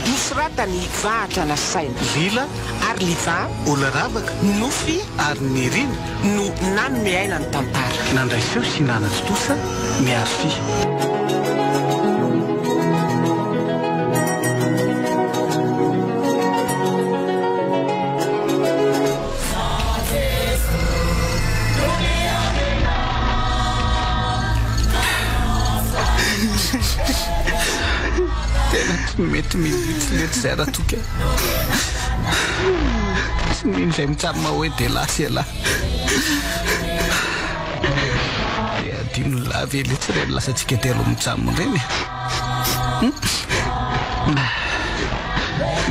Misratany vahatra na saina lila ary liva olaravaka nofy ary nirina no nanome aina ny tantara nandray feo sy nanatra tosa miaro fi mety militsy zay raha toka tsy mindray mitsarima hoe de lasy alahy de adino lavy eletsy reny lasatsika telo mitsamony reny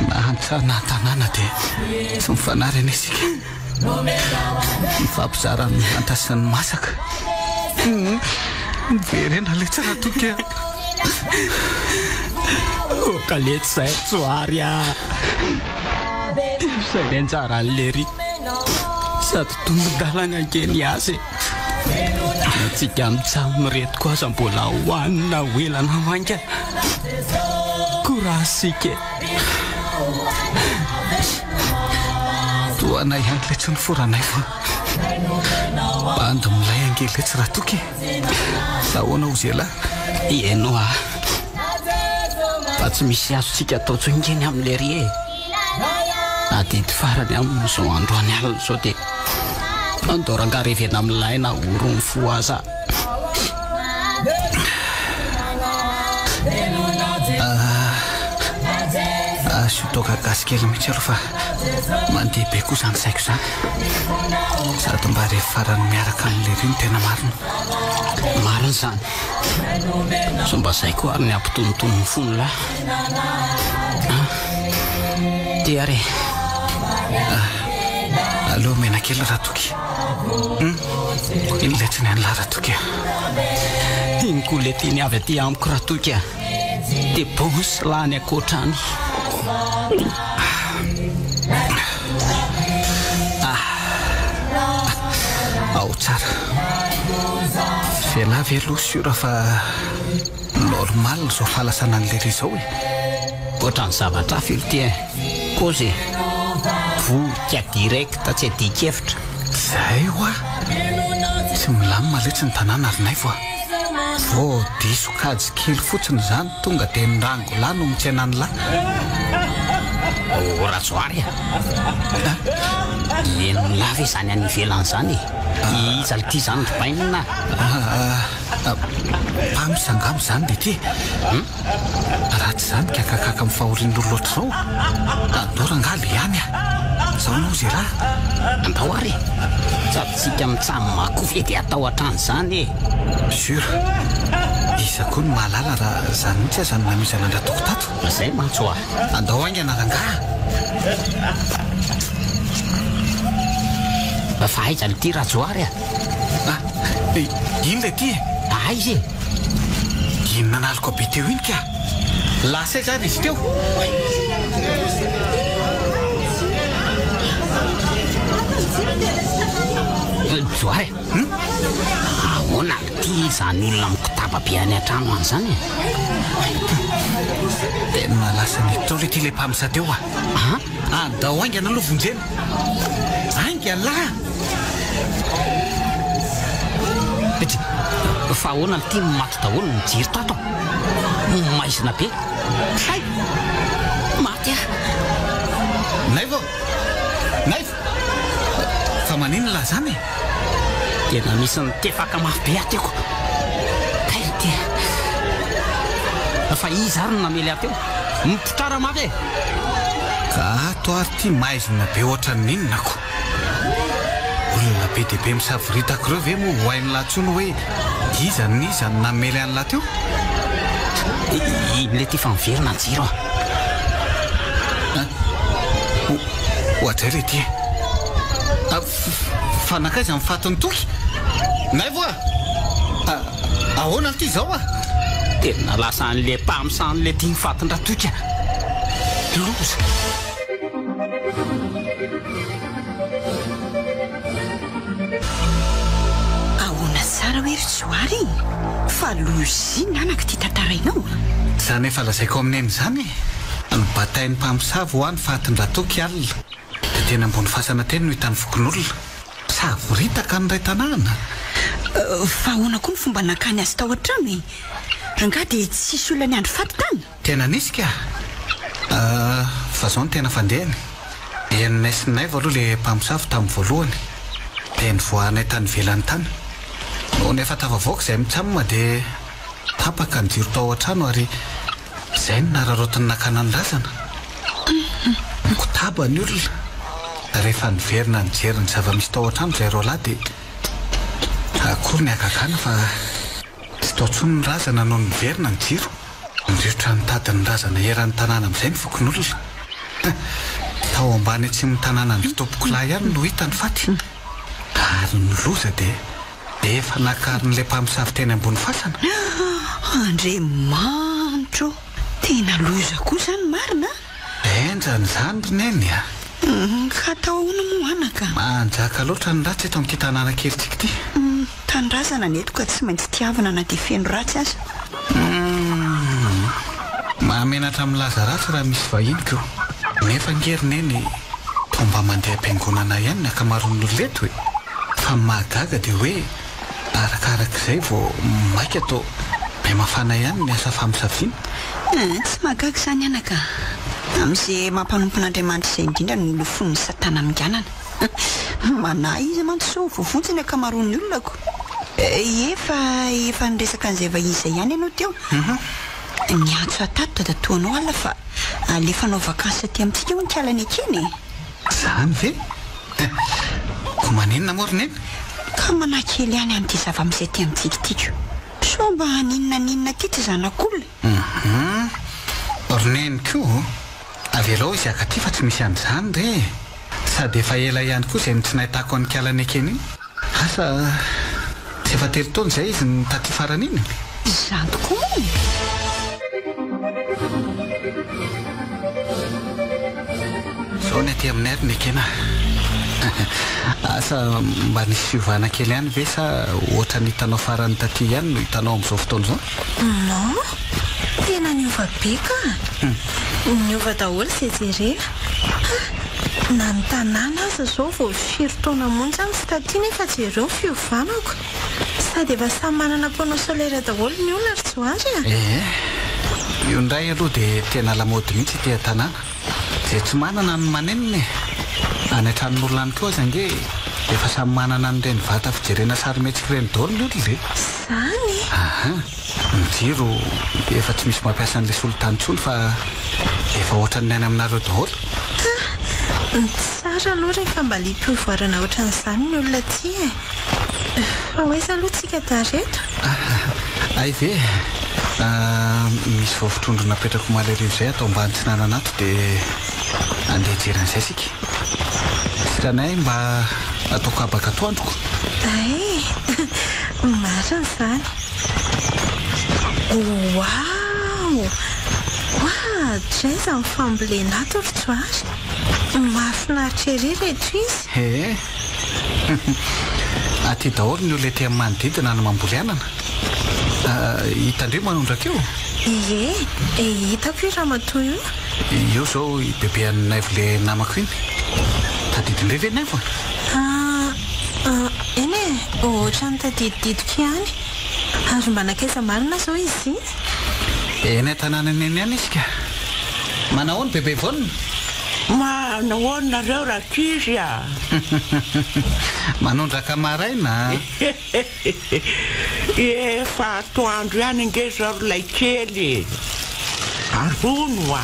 nahantsana tanàna de tsy mifanary anesika mifampizara antasany masaka verena letsy raha toka kalety zay tsoarya zay lenjara an'leri sady tombodalany ankeny azy atsika mitsamo reto koa aza mbola hoanina hoelana manka korasika toanay ihany letsy ny foranay fa banda milay angeletsy raha toky sahoana ozy ala ieno a fa tsy misy azotsika atao tsoingeny amin'le ry e adety farany amin'izao androany alina zao de andoranga-revena amin'ilay na oro ny fo aza sotoka gasikely mihitsy aloha fa mandeha be koa zany saiko zany sady mba rehefa farany miaraka amin'le ry ny tena marina zany so mba zay koa ary ny ampitonontonony fony lahy dia re aloha menakely raha toky iny letsy ny an'la raha toky iny koa le tiany avy aty amiko raha toky a de bosy lany akoatrany ao tsara vela veloha sura fa normal zao fahalasana an'le ry zao e ohatrany zavatra felo ty kozy voka direkta tsy adikevitra zay hoa tsy milamina letsy ny tanàna ary nay foa vo diso kajy kely fotsiny zany tonga de nrango lahy no mitsena ny lahy ratsoary eno milava zany any ivelany zany izaly ty zany rybainina mpamisangamo zany de ty raha tsy zany kakakaka mifahorian'olo loatra zao andorangalo ihany zao no zy raha andao ary sady tsika mitsamo makofy de atao hatrany zany e sur iza koa ny mahalala raha zany mihitsy azany namizana andratoko tato zay mantso a andao aingana rangaha fa aiza ty rajoary ino le ty aizy ino nanaliko be teo iny ka lasa zany izy teo joary ahoana ty zany olona mikotaba be any an-trano any zany tena lasa nitao le ty le mpamisa teo andao aingana aloha vonjena ainga la fa ahoana ty maty daholo mijiry tato maizina be hay maty naivo naivo fa manino la zany tena misy nytefaka mafy be ateko kay ty fa izy ary namely ateo mipotrara mafy e ka ato ary ty maizina be ohatra ninonako olona be de be misaviritako reo ve moa hoainy lahtsony hoe izany namely any laha teo iny le ty fa miverina njiro ohatra le ty fanakaiza mifatony toky nay voa ahoana ty zao tena lasa an'le mpamisan'le ty mifatondra toka loza tsara hoe ry Joary fa lozina anaka ty tantarainao. Izany efa lazaiko amin'eny izany ny batain'ny mpamosavy ho any fahatin-dratoky alina dia tena ambony fasana teny no hitan'ny fokon'olona savoritaka ny ray tanàna. Fa ahoana koa ny fomba nakany azy tao an-trano e? Rangaha dia tsisy olona ny andro faty tany. Tena nisy ka fa zao ny tena fandehany enonay sy nay aloha le mpamosavy tamin'ny voalohany dia nivoahanay tany velany tany no nefa tavavoaka izay mitsamina dia tapaka ny jiro tao an-trano ary izay ny nararotiny nakana ny razana kotaba ny olona rehefa niverina nijery ny zava-misy tao an-trano izay roalahy dia akory ny akakana fa tsy tao tsony ny razana no niverina ny jiro nirirotra nitady ny razana eran'ny tanàna amin'izay ny fokon'olona tao ambany tsy ny tanàna ny tompokolahy ihany no hita ny faty ary ny loza dia efa nakarin'ilay mpamosavy teny ambony fasana. Andriamanitro, tena loza koa izany marina. Enjany izany roneny a. Ka tao ahoana moa anaka? Manjaka loatra ny ratsy eto amin'ity tanàna kelitsika ity. Tanindrazana ny eto ka tsy maintsy tiavana na dia feno ratsy aza. Mahamenatra milaza ratsy raha misy vahiny ko nefa ngerineny mba mandeha am-piangonana ihany ny akamaroan'ny ololeto hoe fa mahagaga dia hoe arakarak'izay vao maika atao be mafana ihany ny asa famosaviana. Tsy mahagaga izany anaka amin'izay mampanompon'Andriamanitra izay indrindra no lofon'ny satana minganana. Manahy izy mantsy voafontsy ny akamaroan'ny olonako. Efa niresaka an'izay vahiza ihany ianao teo. Niantso atato dadatoanao ala fa alefanao vakansy aty amintsika ho nikalany akeny. Izany ve? Ko maninona moroneny? Ka manakely ihany amin'ity zava-misy aty amintsika tika. So mba ninona ty ty zanak'olona. Roneny koa avelao izy akaty fa tsy misy an'izany re sady efa ela ihany koa izay tsy nahitako any kalany akeny iny. Asa tsy efa telo taona izay izy ny taty farany iny. Izany tokoa zao ny aty amin'ny ary ny ekena. Asa mba nisy fiovana kely ihany ve sa ohatra ny hitanao farany taty ihany no hitanao amin'izao fotoana izao? Non, tena niova be ka. Niova daholo izay jerena. Na ny tanàna aza zao vao 5 taona monja ny sy taty nefa jereo ny fiovanako. Sady efa samy manana mpanao solaire daholo ny olona ry Joary a. Io ndray aloha dia tena lamody mihitsy ity tanàna izay tsy manana ny maneniny any an-tranon'olona any koa aza ange efa samy manana n'ireny vata fijerena sarimetsika ireny daholo ny olona re. Izany? Ny jiro efa tsy misy mampiasa an'ilay solitany tsony fa efa ohatran'ny any aminareo daholo. Tsara aloha rehefa mba lim-pivoarana ohatran'izany ny olona ty e. Fa hoaiza aloha tsika tareto? Ay ve misy vaovitrondro napetrako malerivo izay atao mba tsy nananato dia andeha jeran'izay sika. Siranay mba ataoko abaka atoandroko. Ay, marina izany. Wow! Draiza ny fambolena ato ry Joary. Mahafinaritra ery reto izy. Aty daholo ny olona ety amin'ny manodidina no mamboly anana. Hitandreo manondraka eo? Hitako io raha matoa io. Io zao bebe any naivo le namako iny. Tadidindray ve naivo? Eny e, ohatra ny tadidididiko ihany. Ary mba nakaiza marina zao izy. Eny tanànany eny ihany izy ka. Manahoana bebe vonona? Manahoana nareo rakizy a. Manondraka maraina. Efa atoandro ihany nge zao lay kely. Arono a.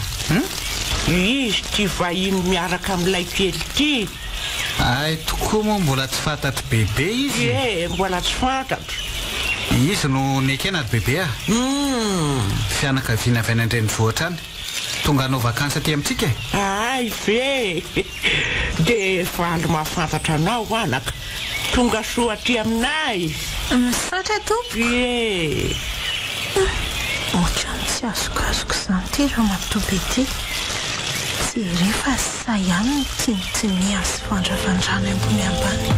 Izy ty vahiny miaraka amin'ilay kely ty. Ay tokoa moa mbola tsy fantatro bebe izy. Mbola tsy fantatro. Izy no nekena bebe a. Fianakaviana avy any an-drenivohitra any. Tonga hanao vakansy aty amintsika e? Ay ve. Dia valy mahafantatra anao anaka. Tonga soa aty aminay. Misatra tompo. Ohatrany tsy azokazoko izany ty raha matoby ity. Tsy rehefa sa ihany ny tinitiny azy fandravandrana ambony ambany.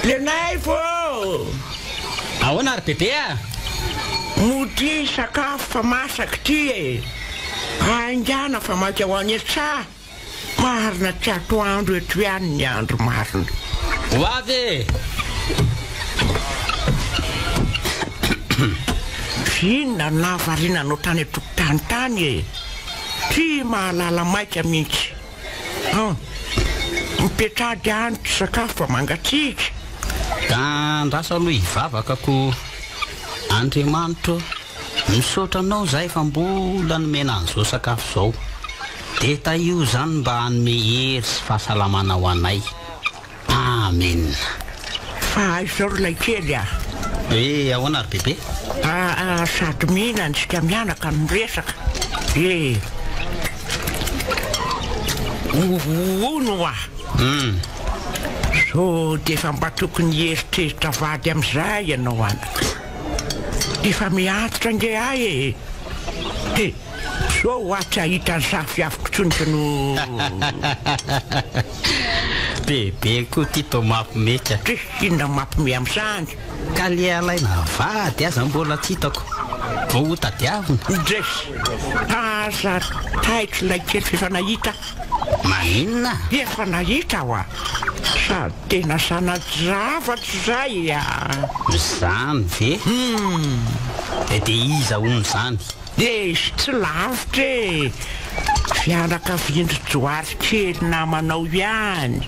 Lenay vo ahoana ary bebe a mody sakafo fa masaka ty e aingana fa maika ho any esa marina tsy atoandro eto ihany ny andro marina ho avy inona navarinanao tany atokotany tany e ty mahalala maika mihitsy mipetrady antro sakafo fa mangatsiaka da andraso aloha hivavakako Andriamanitro misaotra anao zahay fa mbola nomena an'izao sakafo zao dia taio zany mba hanome hery sy fahasalamana ho anay amen fa aizao ilay kely a ahoana ary bebe sady mihinana isika mianaka miresaka ono a so dia efa mba tokony heritreritra vady amin'izay ianao anaka efa miantitra nge ahy e so hoatsy ahita ny safy avoko tsoniko no bebe koa ty to mampimeka inona mampime amin'izany ka le alaina vady aza mbola tsy hitako vao ho tadiavina dresy aza taitry ilay kely fefa nahita maninona efa nahita ho a sady tena sanajavatra zay zany ve dia iza hono zany izy tsy lavitra e fianaka vindry joary kely namanao ihany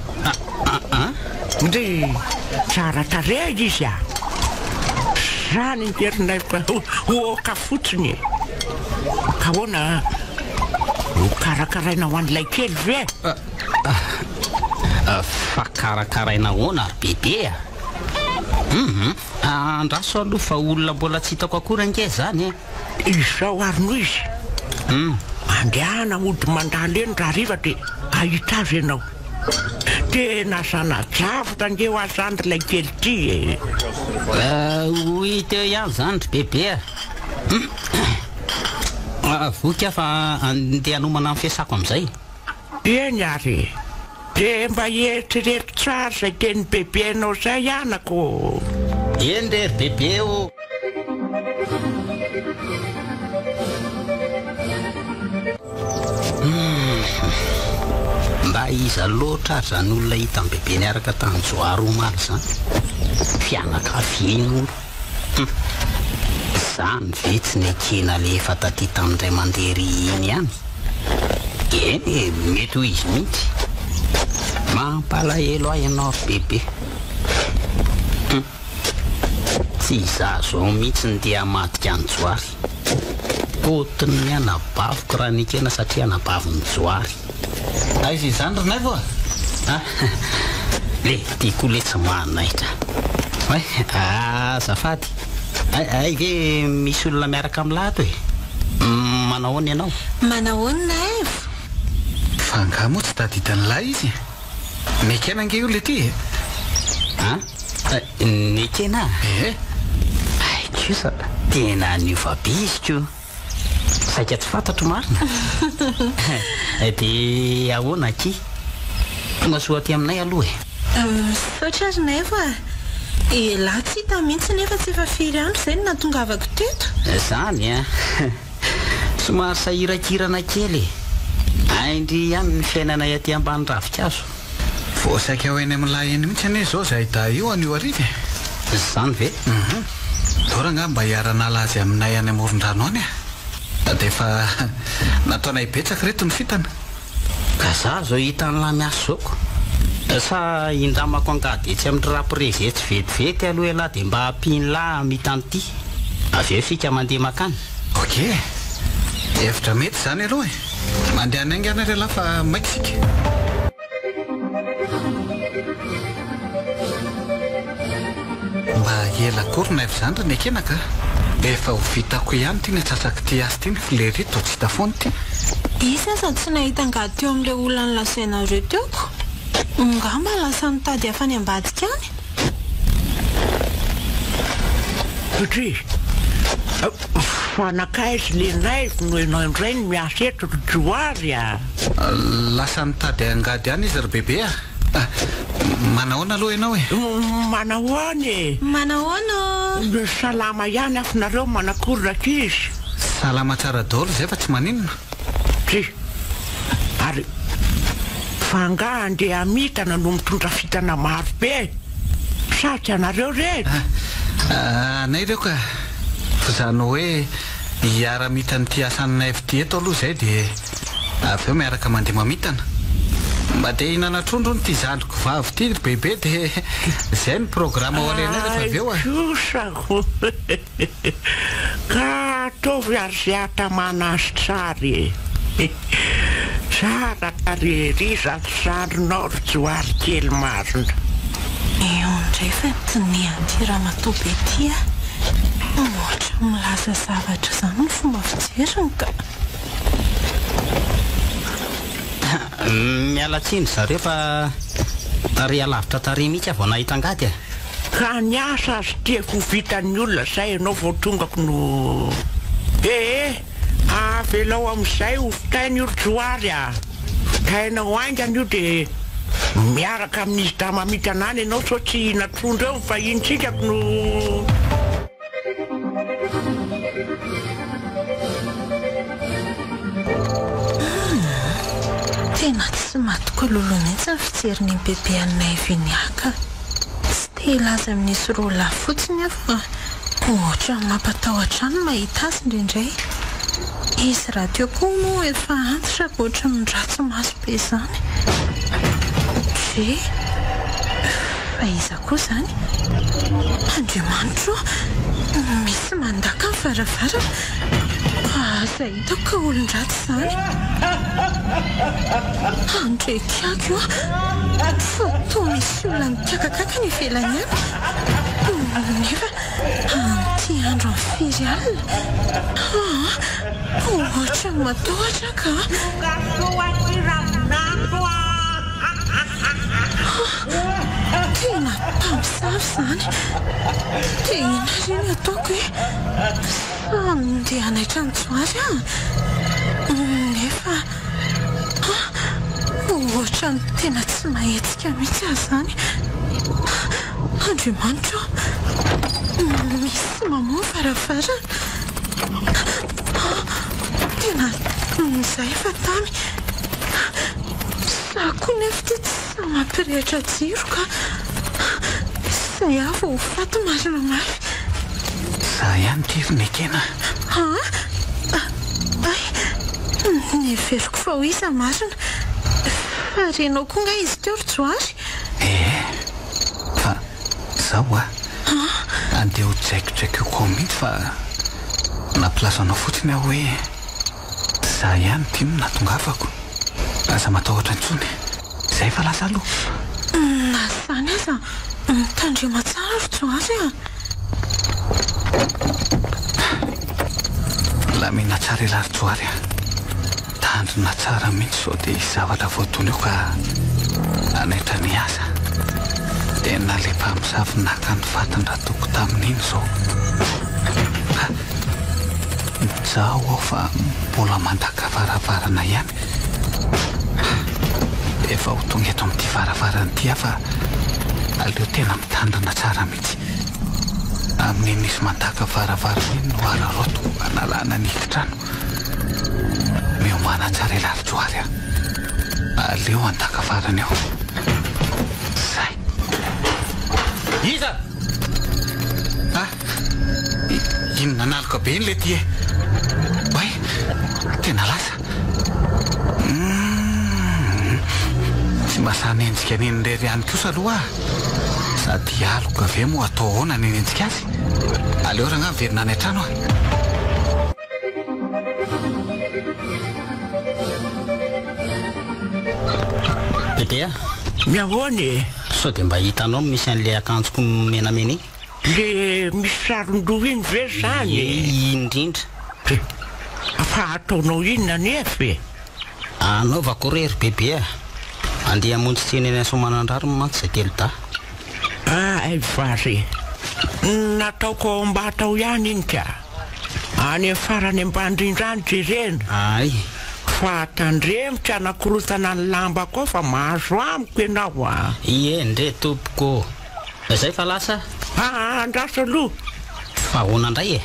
dia tsara tarehy izy zany ingerinay oka fotsiny ka hoana ho karakaraina ho an'ilay kely ve fa karakaraina hoana ary bebe andraso aloha fa olona mbola tsy hitako akory ange zany izao arino izy andehana mody mandalo eny raha riva dia ahita azy ianao tena sanajavitra nge ho azandry ilay kely ty ho hita eo ihany zany ry bebe voky fa andeha hanomana amin'ny fiasako amin'izay eny ary dia mba eritrereto tsara izay teny bebenao zay anako eny re ry bebe o mba iza loatra ary zany olona hita amin'ny bebe niaraka tamin'ny joary omaly zany fianakaviana olo zany vetsy ny akena le efa taty tamin'indray mandery iny ihany eny mety ho izy mihitsy mampalahelo ahy ianao ry bebe tsy izaho zao mihitsy ny dia hamadika ny joary potiny ny anabaviko raha nikena satria anabaviny joary aiza izany rinay vo le tiako le tsy mahanaitra azafady ay ve misy olona miaraka amin'ny lahato e manahoana ianao manahoana evo fa nga moa tsy taditany lahy izy nekena nge io le ty nekena aikosa tena niovabiziko saika tsy fantatro marina dia ahoana aty tonga soa aty aminay aloha saotra azy nevo lahy tsy hita mihitsy nefa tsy efa firy andro zay no natongavako teto zany somary sahirakirana kely aindry ihany ny fiainana aty ambany ravikazo vo saika ho eny amin'ny lahy eny mihitsy ane zao zay da io anio ariva zany ve doranga mba hiaranala azy aminay any amoron-drano any dia efa nataonay betsaka reto ny fitana ka za zao hita ny lahy miasy zaoko sa indramako angady etsy amin'ny raporeze tsy vetivety aloha elahy dia mba hampiny lahy mitany ty avy eo sika mandeha makany ok hevitra mety zany aloha mandeha anaingy ana re lahy fa maiky sika mba ela korona evy zany ry ny akenaka efa ho vitako ihany ty ny atsasaky ty azy ty ny filerito tsy hita foany ty isa sady tsy nahita angady teo amin'ilay olona ny lasainareo teoko ngamba lasa nitady hafa ny ambadika any satria fanakaizy lenaivo no enao indray ny miasa eto ry joary lasa nitady angady any izy ry bebe Manahoana aloha ianao e? Manahoana? Manahoana? Salama ihany afinareo manakoraka izy. Salama tsara daholo zay fa tsy maninona. Tsy. Ary fanga andeha amitana no mitondra fitana maro be. Satsy anareo rery. Nay reo ka zany hoe hiara-mitana ty asanina FT eto aloha zay dia avy eo miaraka mandeha mamitana. Mba dia hinana trondro ny ty zandriko vavy ty bebe dia zay ny programa ho alenay rehefa avy eo a. Sosako. Ka ataovy ary zay atamana azy tsara e. Tsara tarery zandrinao ry Joary kely marina. Eo ndray fa tsy nianty ramatoa be ty a. Ohatra milaza zavatra zany ny fomba fijeriny ka. Miala tsiny zareo fa tarea lavitra tarea mihitsy avao nahita angady a. Ka niasa azy tiako vitan'ny olona zay ianao vao tongako no... Avelao amin'izay ofitainy io Joary a. Tainao aingana io dia miaraka amin'izy damamita anany ianao sao tsy natrondro eo fa intsika no... Tena tsy matoko lolo mihitsy ny fijeriny bebe anay Viniaka. Tsy te hilaza amin'isy rola fotsiny afa ohatra mampatahotra any mahita azy indraindray. Izy radio koa moa efa antitra ohatra mindratsy maso be zany. Fa iza koa zany? Andriamanitro, misy mandaka ny varavara. Aza hitako ka olon-dratsy zany. Andrekako io fa toa misy olona mikakakaka ny ivelany any. Nefa anty andro amin'ny firy alina. Ohatra matohatra ka. Tena mpamosavy zany. Dia ina reny ataoko hoe sa mandeha hanaitra ny Joary a. Nefa ohatra ny tena tsy mahetsika mihitsy azy zany. Andriamanitro, misy mamoa varavara. Tena izay fa tamy. Sako nefa ty tsy mampirehitra jiro ka izay avy ho faty marina mafy. Za ihany tivy nekena. Neveriko fa ho iza marina. Fa renao koa nga izy teo ry Joary. Fa zaho a andeha ho draikidraiky koa mihitsy fa nampilazanao fotsiny aho hoe za ihany ty no natongavako. Aza matahotra intsony. Zay fa lasa aloha. Na zany aza mitandrema tsara ry Joary a. Lamina tsara ilay ry Joary a. Tandrina tsara mihitsy sao dia zavatra voatony io ka anaitra ny asa. Tena le mpamosavy naka ny vatany raha toko tamin'iny zao. Zaho aho fa mbola mandaka varavarana ihany. Efa ho tonga eto amin'ity varavarana ity fa aleo tena mitandrina tsara mihitsy. Amin'iny izy mandaka varavarana iny no araroto analana ny hiditrano. Miomana tsara ilay ry Joary a. Aleo andaka varana eo. Zay. Iza! Inona naloka be iny le ty e? Oay, tena lasa. Tsy masana enjika niny rery ihany kosa aloha sady aloka ave moa atao ahoana ny enjika azy. Aleo raha nga miverina any an-trano a. Bebe a? Miahoana e? Sao dia mba hitanao misy an'ilay akanjoko menamena iny? Le misy saron-doha iny ve zany? Indrindra. Fa ataonao inona nefa e? Anaovako rery bebe a. Andeha hamonjy tsena eny Somanandrary mantsy izay telo da. Ay vary. Nataoko mba atao ihany iny ka. Any amin'ny farany ambany rindranitra ireny. Ay. fa tandremotra nakorotana ny lamba koa fa mahazo amiko ianao a. Ndre tompoko. Zay fa lasa? Andraso aloha. Fa ahoana indray e?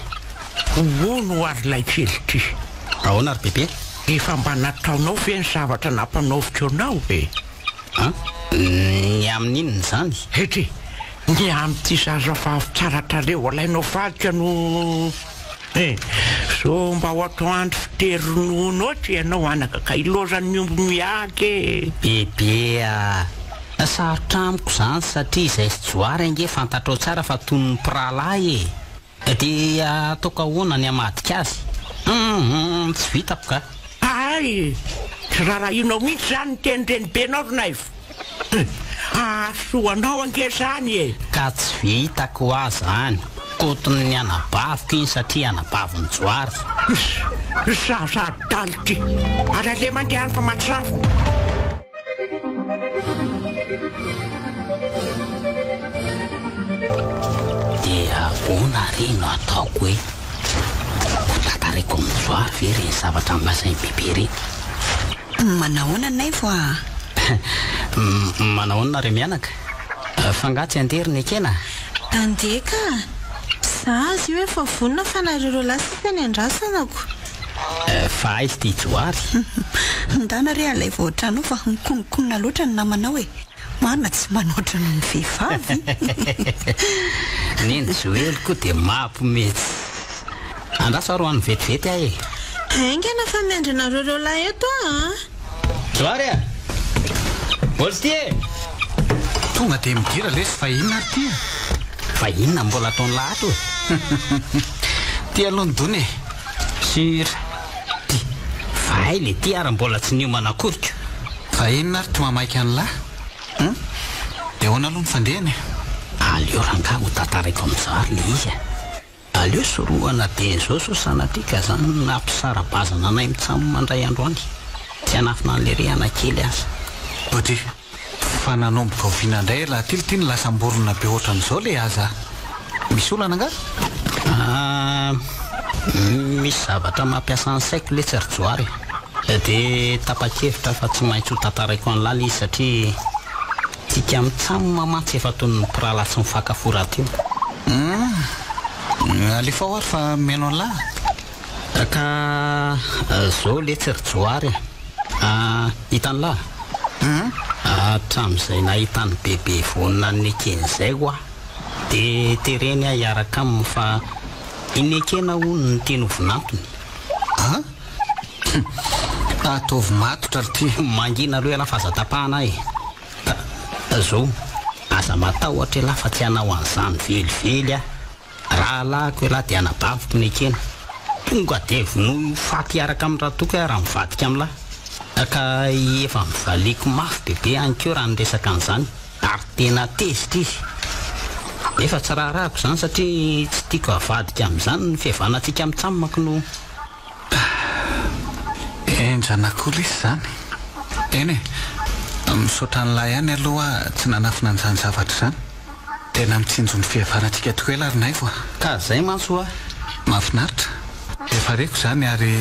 Ono ary ilay kely ty. Ahoana ry bebe? Efa mba nataonao ve ny zavatra nampanaoviko anao e? Ny amin'inona zany? Hety, ny amin'ity zazavavy tsara tareo alainao vadika no... so mba ohatro andro fitery ohatry ianao anaka ka ilozan'ny omby miaky. Bebe sarotra amiko zany satria izay sy joary ange fantatrao tsara fa tony ny piralahy e. Dia ataoko ahoana ny hamadika azy? Tsy vitako ka. Ay, tsy raha inao mihitsy zany ny tenirenibenao ronaivo. Soanao ange zany e. Ka tsy vitako azy zany. Kotony ny anabaviko iny satria anabavo ny joary. Zazadaly ty. Alale mandeha fa matsafo. Dia ahoana re no ataoko hoe tantaraiko amin'ny joary ve reny zavatra milazainy bebe reny? Manahoana naivo a? Manahoana re mianaka? Fangatsy andery ny ekena? Andeka za azy hoe fa vonona fa nareo lasa ny andrasanako. Fa izy ty joary. Ndana re alay voatrano fa nkonkonina loatra ny namanao e. Marina tsy manoatra ny vehivavy. Neny joely koa dia mampimetsy. Andraso aro any vetivety ahy e. Aingana fa miandrinareo lahy eto a. Joary a? Mbola ty e? Tonga dia midira lesy fa inona ary ty? Fa inona mbola ataony lahatro? Ty aloha ny dony e. Sira. Ty. Fa ay le ty ary mbola tsy nio manakoriko. Fa inona ary ty mamaika any lahy? Dia ahoana aloha ny fandehany? Aleo ranga ho tantaraiko amin'izary le izy a. Aleo soroana dia zao so sanatria ka zany nampisara-bazana anay mitsamo mandray andro any. Tsy hanafina an'le rehana kely aza. Body, fa nanomboka oviana indray laha tilitiny lasa mborona be ohatran'izao le aza. Misy olana nga? Misy zavatra mampiasa ny saiko le tsy ry joary. Dia tapa-kevitra fa tsy maintsy ho tantaraiko any lala izy satria tika mitsamo mamatsy efa tony ny pirala sy mifakafora teo. Alefa ho ary fa meno any lahy. Ka zao le tsy ry joary. Hitany lahy? Hatramin'izay nahitany bebe vonina ny eken'izay ho aho dia tereny aho hiaraka aminy fa iny ekena hono ny teny hovinantony. Ataovy matotra ry ty. Mangina aloha ala fazatapahana ahy. Zao aza matahotra lahy fa tsy hanao an'izany velively aho. Raha lahako hoe lahy dia anabaviko ny ekena. Tonga dia vono faty hiaraka amin'ny raha toko raha mivadika amin'ny lahy. Ka efa mivaliako mafy bebe any keo raha niresaka an'izany ary tena tezitra izy. Efa tsy raharahako zany satria tsy tiako havadika amin'izany ny fihavanantsika mitsamako no enjanak'olo izy zany. Eny e, misaotra ny lahy ihany aloha tsy nanafina an'izany zavatra zany. Tena mitsinjo ny fihavanantsika tokoa elarinay vo. Ka zay manso a. Mahafinaritra. Efa reko zany ary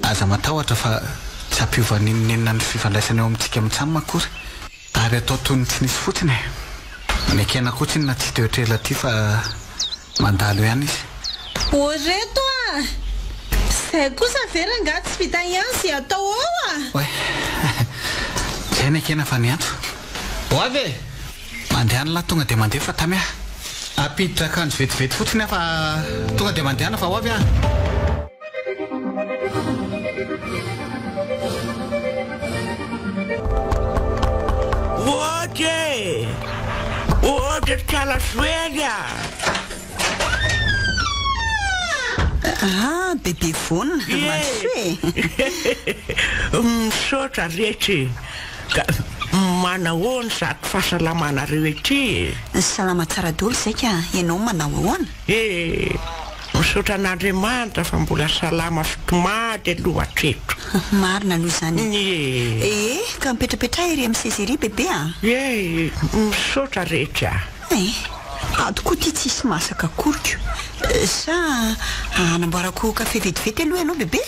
aza matahotra fa tsy ampiova ninonenina ny fifandraisana eo amintsika mitsamo akory. Ary atao toy ny tsy nisy fotsiny e. Ny ekena kotsiny na tsy teotrela ty fa mandalo ihany izy. Oreto a! Zay kosa vera nga tsy vita ihany zay atao ao a! Oe, zay ny ekena fa ny antso. Ho avy e! Mandehana lahy tonga dia mandeha fa tamy ahy. Apiditra akanjo vetivety fotsiny aho fa tonga dia mandehana fa ho avy ahy. Oje kala suelia. Bebe vonina. Misaotra rehetra. Manao ahoana zato fahasalamana rehetra. Salama tsara daholo zay ka ianao manao ahoana? Misaotra an'Andriamanitra fa mbola salama fitomady aloha hatreto. Marina aloha zany. Ka mipetrapetra ery amin'ny sezery bebe a? Misaotra rehetra. Atoko ty tsisy masaka koriko. Sa anamboarako kafe vetivety aloha ianao bebe?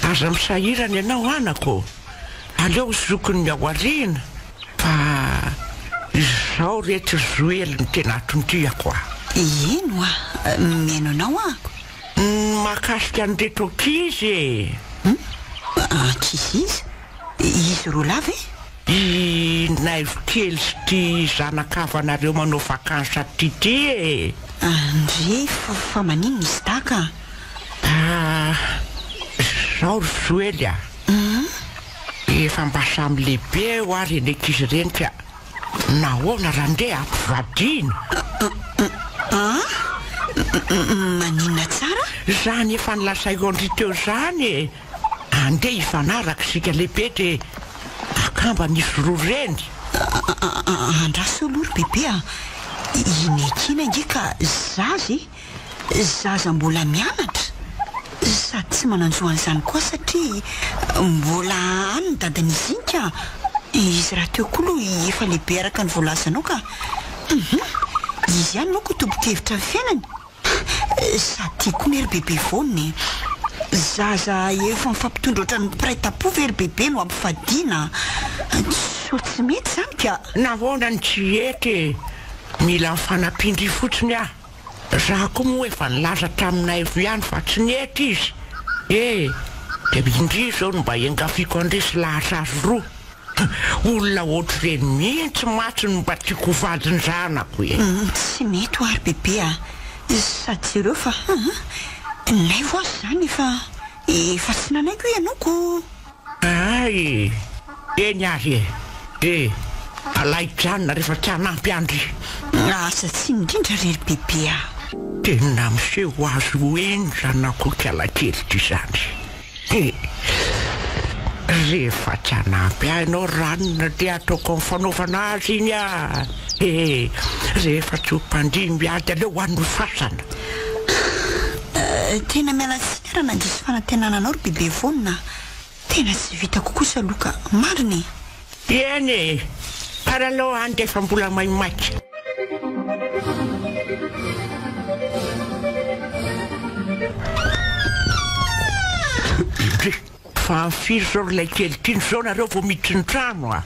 aza misahirana ianao anako. Aleo zokony miaoriana fa izao rehetra zoely ny tena atontiako a. Ino a miaino anao a? Mahakasika an'reto ankizy Ankizy izy? Izy roa lava I naivokely sy ty zanakavanareo manao vakansa ty e. Andre fa maninona izy taka? Zao ry zoely a. Efa mba samy lehibe ho ary eny ankizy reny ka nahoana raha ndeha ampivadiana. Maninona tsara? Zany efa nilasaiko andry teo zany andeha hifanaraka sika lehibe de akamba nisy roa reny. Andraso olory bebe a. Iny akina nge ka zaza mbola mianatra sady tsy mananjoan'izany koa satria mbola any ny dadan'izy iny ka izy raha teo koa aloha efa lehibe araka ny voalazanao ka izy ihany manko tobo-kevitra ny fiainany sady koa nery bebe voniny zaza efa mifampitondra ohatran'ny mpiray tapo very bebe no ampifadiana so tsy mety zany ka. Nahoana ny jiety mila mifanapindry fotsiny a. Raha koa moa efa nilaza taminay ihany fa tsy nety izy. De indri zao no mba engafiko andresy lahatra azy roa. Olona ohatry reny mihitsy matsy no mba tiako vadiny zanako e. Tsy mety ho ary bebe a. Sady ireo fa nay voasy zany efa tsy nanaiko ianao. Ay, eny ary e. Alaijanona rehefa tsy hanampy andry. Asa tsy indrindra rery bebe a. Tena miseho azy eny zanako kialakelitra izany. Rehefa tsy hanampy hainao ranona de ataoko amin'ny fanaovana azy iny a. Rehefa tsy ho mpandimy ady aleo ho an'ny fasana. Tena miala tsiny raha nandisy fanantenananao ry bebe vonina. Tena tsy vitako kosa aloka mariny. Eny paralao andefa mbola maimaika. Fa firy zao ilay kely tiany zao nareo vao miditry ny trano a.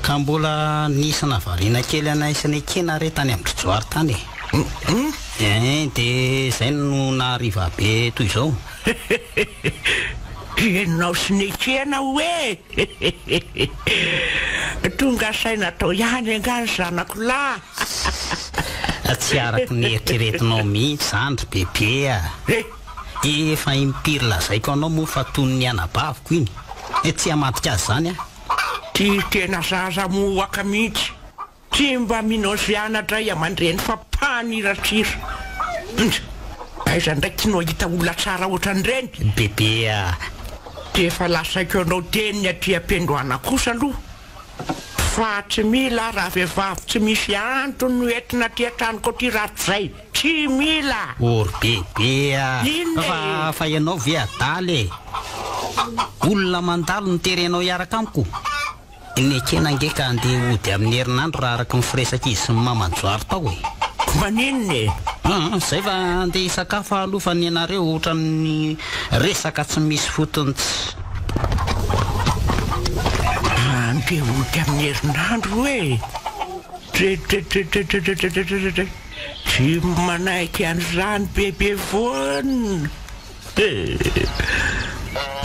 Ka mbola nisana variana kely anaisany akena re tany amin'ny Joary tany de zay no nahariva be toy izao. Enao sy nekena hoe tonga saina atao ihany angany zanako lahy. Tsy araka ny eritreretinao mihitsy zany ry bebe a. Efa impiry lazaiko anao moa fa toy ny anabaviko iny tsy hamadika azy zany a. Ty tena zaza mohaka mihitsy tsy mba minao zianatra iamandreny fa paniratsira. Aiza ndraiky no hita olona tsara ohatran'ireny bebe a. De efa lasaiko anao teniny atria am-piandohana kosa aloha fa tsy mila raha vehivavy tsy misy antony no entina aty an-tranoko aty ratsy zay tsy mila. Ory bebe a. Fa ianao ve adaly olona mandalo no terenao hiaraka amiko. Ny akena nge ka andeha hody amin'ny herinandro raha araka mifiresaka izy sy ny mamanjoary tao e. Maninona zay fa andeha hisakafo aloha fa ny anareo ohatran'ny resaka tsy misy fotony andeha hody amin'ny herinandro hoe tsy manaiky an'izany bebe vonina.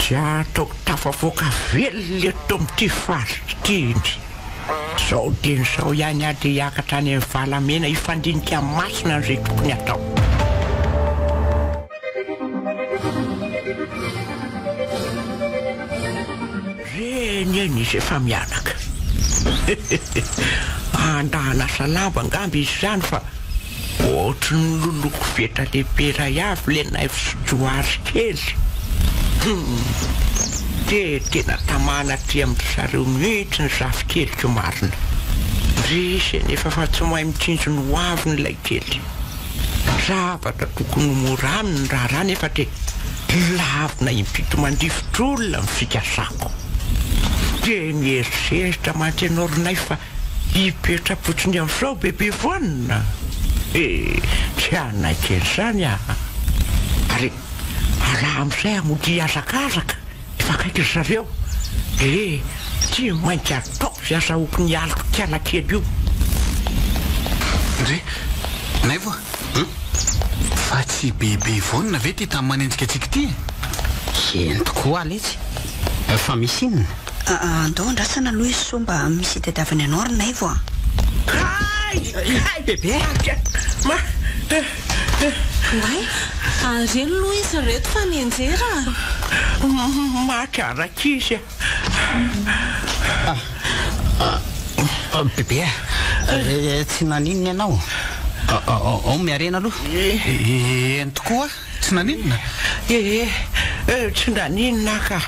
Tsy ataoko tafavoaka vely eto amin'ity faritra ity. Zao dia zao ihany a dia hiakatra any amin'ny valamena hifandinika masina izay tokony atao. Reny eny izy efa mianaka. Andahana salamba angamba izy zany fa ohatry ny loloko vetra lehibe ray avy le naivy Joary kely. De tena tamana aty amin'ny zareo mihitsy ny zafikelyko marina. Risy nefa fa tsy mahay mitsinjo ny hoaviny ilay kely. Zavatra tokony moraminy raha raha nefa te lavina impito mandifotr'olona ny fikasako. De mieritreritra mantenaorinay fa hipetrapotsiny amin'izao bebe vonina. Tsy anakely zany a. Ary raha amin'izay amody azakazaka ifakaiky ry zareo tsy maintsy atao zay azahoako ny aliko tialakely io ndre naivo fa tsy bebe vonina ve ty tamin'ny manenjika atsika ty eny tokoa aletsy fa misy inona andao andrasana aloha izy so mba misy tadiavany anao ry naivo a bebe way areny aloha izy reto fa nianjera mahatraraka izy bebe tsy naninona ianao ao miarena aloha eny tokoa tsy naninona tsy naninona ka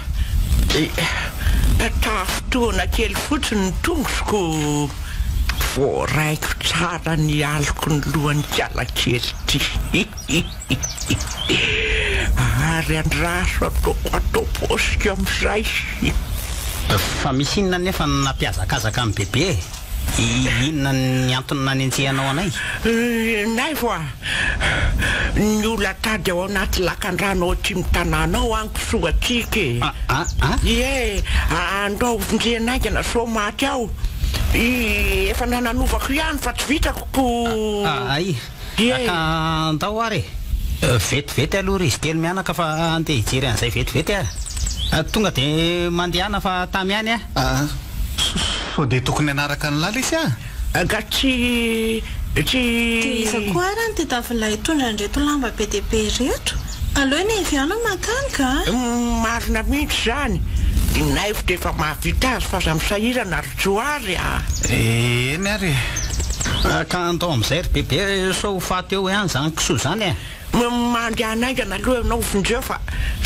tafotoana kely fotsiny ny tongosiko voaraiko tsara ny aliko ny lohan'ny kialakely ty ary andraso atao posika amin'izay fa misy inona nefa nampiazakazaka amin'ny bebe inona ny antony nanenjehanao anay naivo a ny olona tady ao anaty lakan-drano ao aty mitanàna ao aniko soatsika andao vonjenaingana so maty aho efa nananovako ihany fa tsy vitako ay ka andao ary vetivety aloha ry izy telo mianaka fa andeha hijery an'izay vetivety tonga dia mandehana fa tamy ihany so dia tokony anaraka ny lala izy ka tsy iza koa ara ny tedavylay tondra ndreto lamba be dia be reto aloha ny eviana makanika marina mihitsy zany nay fa dia efa mahavita azy fa za misahirana ry joary eny ary ka andao amin'izay ry bebe so faty eo ihany zany kisoa zany mandeanaingana aloha anao vonjeo fa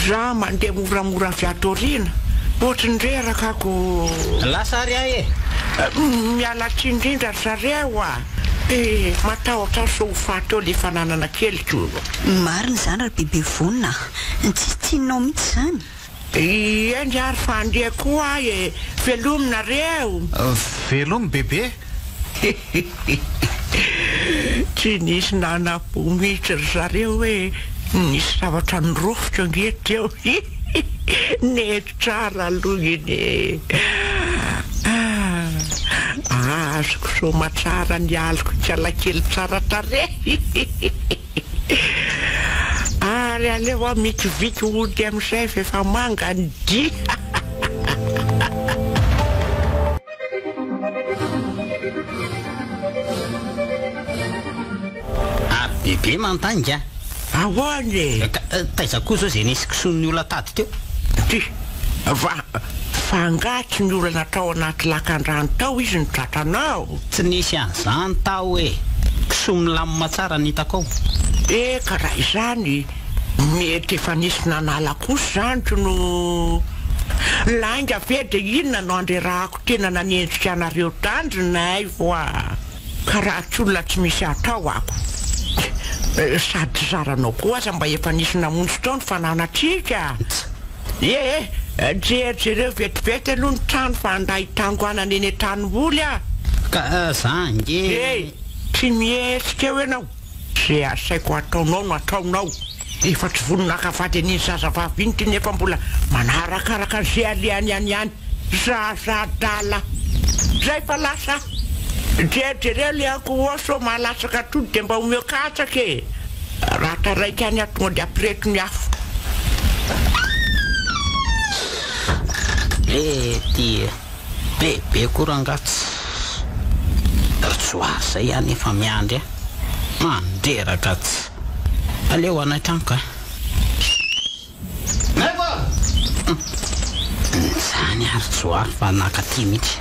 za mandeha moramora viatoriana ohatriny reraka ako lasa ary ahy miala tsy indrindra ry zareo matahotra so faty eo le fananana kely ko marina zany ry bebe vonina tsy tianao mihitsy zany eny ary fa andeha koa velominareo velomy bebe tsy nisy nanapo mihitsy ry zareo hoe nisy zavatra nyrofika angety eo nety tsara aloha iny azoko so matsara ny aliko kialakely tsara tare ary aleoa mikiviky ody amin'izay fefa manga ny di bebe mantanga ahoany taiza koa zao zay nisy kison'ny olona tady teo ty fangatsy ny olona tao anaty lakan-drano tao izy ny dratranao tsy nisy an'izany tao hoe kisoa milamina tsara ny hitako ao ka raha izany mety efa nisy nanala kosa zany to no lainga ve dia inona no andrerahako tena nanendrika anareo tandrina voa ka raha tsy olona tsy misy atao ako sady zaranao koa aza mba efa nisy namonjy tao ny fananatsika jerijereo vetivety aloha ny trano fa anday tangoanana eny an-tranoboly ka zange tsy mihetsika eo ianao zay asaiko ataonao no ataonao efa tsy voninakavady an'iny zazavavy iny ty nefa mbola manarakaraka an'izay alehany ihany zazadala zay fa lasa jerijereo le ako oso mahalasaka tody dia mba omeo katsaka raha taraiky any atonga dia ampireto ny afo ty bebe korangatsy rtsoary zay ihany efa miandry mandreraka tsy aleo anay tranoka zany ary tsoary fa nakaty mihitsy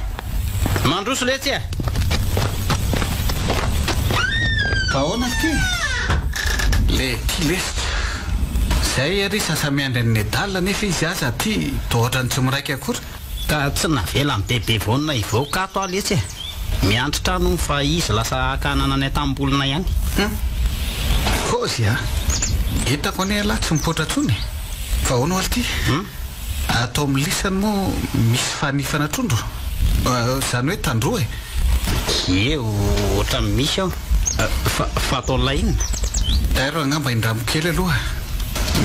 mandroso letsy fa ahoana ty le ty lesitra zay ary sasa miandry ny adalina nefa izy aza ty tohatrany tsy miraiky akory ka tsy navela amin'ny bebe vonina ivoaka ato aletsy miandry trano fa izy lasa akanana ny tambolina ihany kozy hitako any alahy tsy mipotra tsony fa ahoana aly ty atao amin'ny lisany moa misy fanifana trondro zany hoe tandroa eo ohatra misy aho fa atao lainina aro angamba indramo kely aloha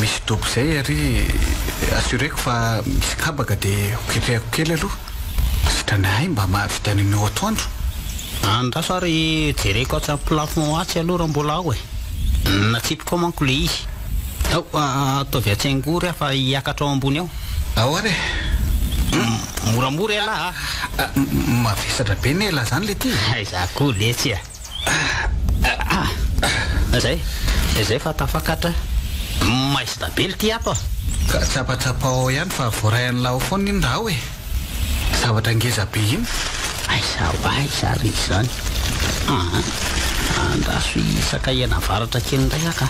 misy dobo izay ary assureko fa misy kabaka dia oketrehako kely aloha sitranahay mba mahavita ny mio atoandro andraso ary jereko atsy plafond atsy aloha raha mbola ao natsipiko manko le izy ataovy atsaingory aho fa hiakatra ao ambony ao ao ary moramora elahy mavesatra be ny ela zany le ty za koa letsy zay fa tafakatra maizina be le ty ato ka tsapatsapa ao ihany fa voaray an'la ao foana iny raha hoe zavatra ngeza be iny aiza ry zany andraso isaka iana varatra kely ndray aka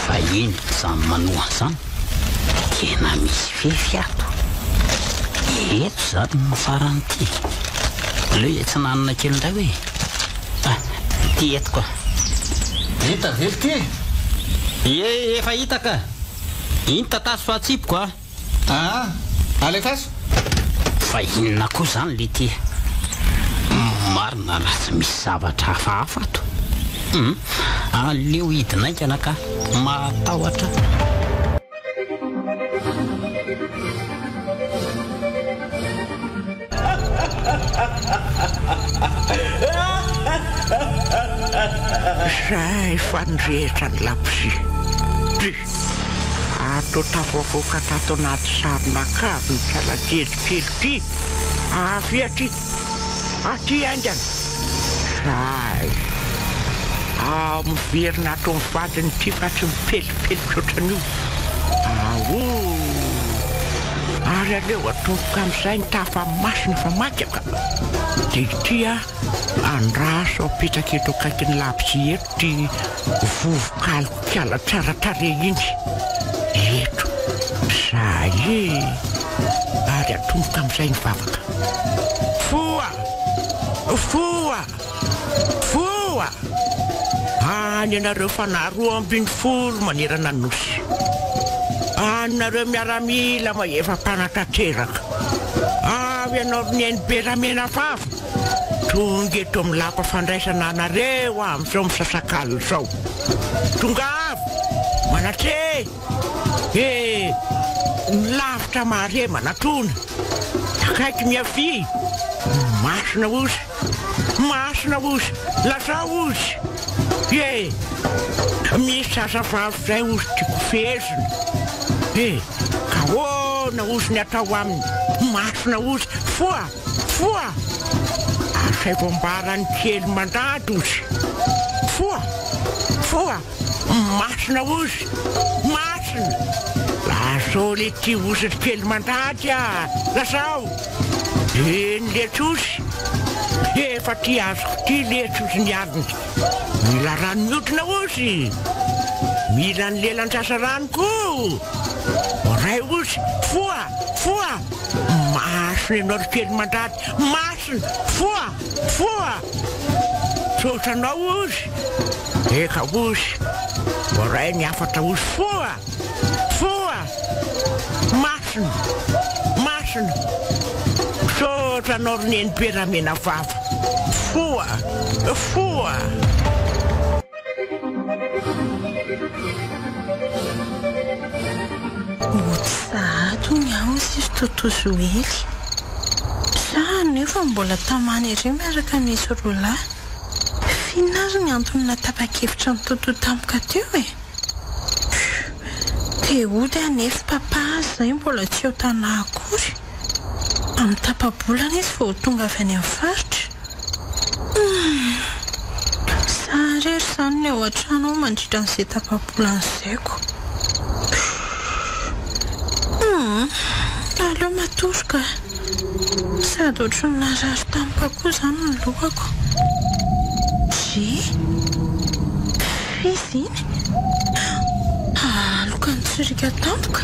fa iny zany manoha zany tena misy fefy ato eto zany nofarany ty le tsy nanana kely ndray hoe ty eto koa hita vely ty efa hitaka iny tataso fa atsipoko alefaso fa inona koa zany le ty marina raha tsy misy zavatra hafahafa ato aleo hidinaikana ka matahotra zay fanirehitra ny lapozy ato tavoavoaka tato anaty sarinakavy ny fialakelikely avy aty angana zay miverina ato ny vadiny ty fa tsy mipelipelika ohatran'io ary aleo atomboka amin'izay ny tafamasina fa makyaka dia ity andraso apetraka eto akaiky ny lapozy eto ty vovokalikala tsara tare iny eto zay ary atomboka amin'izay ny vavaka foa any anareo fanaroa ambiny folo manerana nosy anareo miaramila maefa mpanatratreraka avy anao roniainy be ramena vava tonga eto amin'ny lapa fandraisana anareo amin'izao misasakalo zao tonga avy manatre lavitra mare manatona akaiky miavy masina ozy lasa ozy misy sasavavy zay ozy tiako fezina ka hoana ozy ny atao aminy masina ozy foa asay voambarany kely mandady ozy foa masina ozy lasao le ty ozy kely mandady lasao eny letsy ozy efa ty azoko ty letsy ozy ny aliny mila rano miotrina ozy mila ny lelan-tsasa rano koa ray ozy foa masina ianao ry kely mandady masina foa sotranao ozy eka ozy ray ny afatra ozy foa masina sotranao ry neny be ramena vava foa Otsaato ny aho sisy totozo hely za nefa mbola tamany ery miaraka misy rola finazy ny antony natapa-kevitra ny toto tampoka teo dia ody anefa papa zay mbola tsy eo tana akory amin'ny tapabolana izy vao tonga avy any amin'ny faritra sarery zany ny ao an-trano ao mandritra n'izay tapabolana zaiko aleo matoroka sady ohatry ny narary tampoka koa zany ny lohako fizy iny aloka ny tsirika tampoka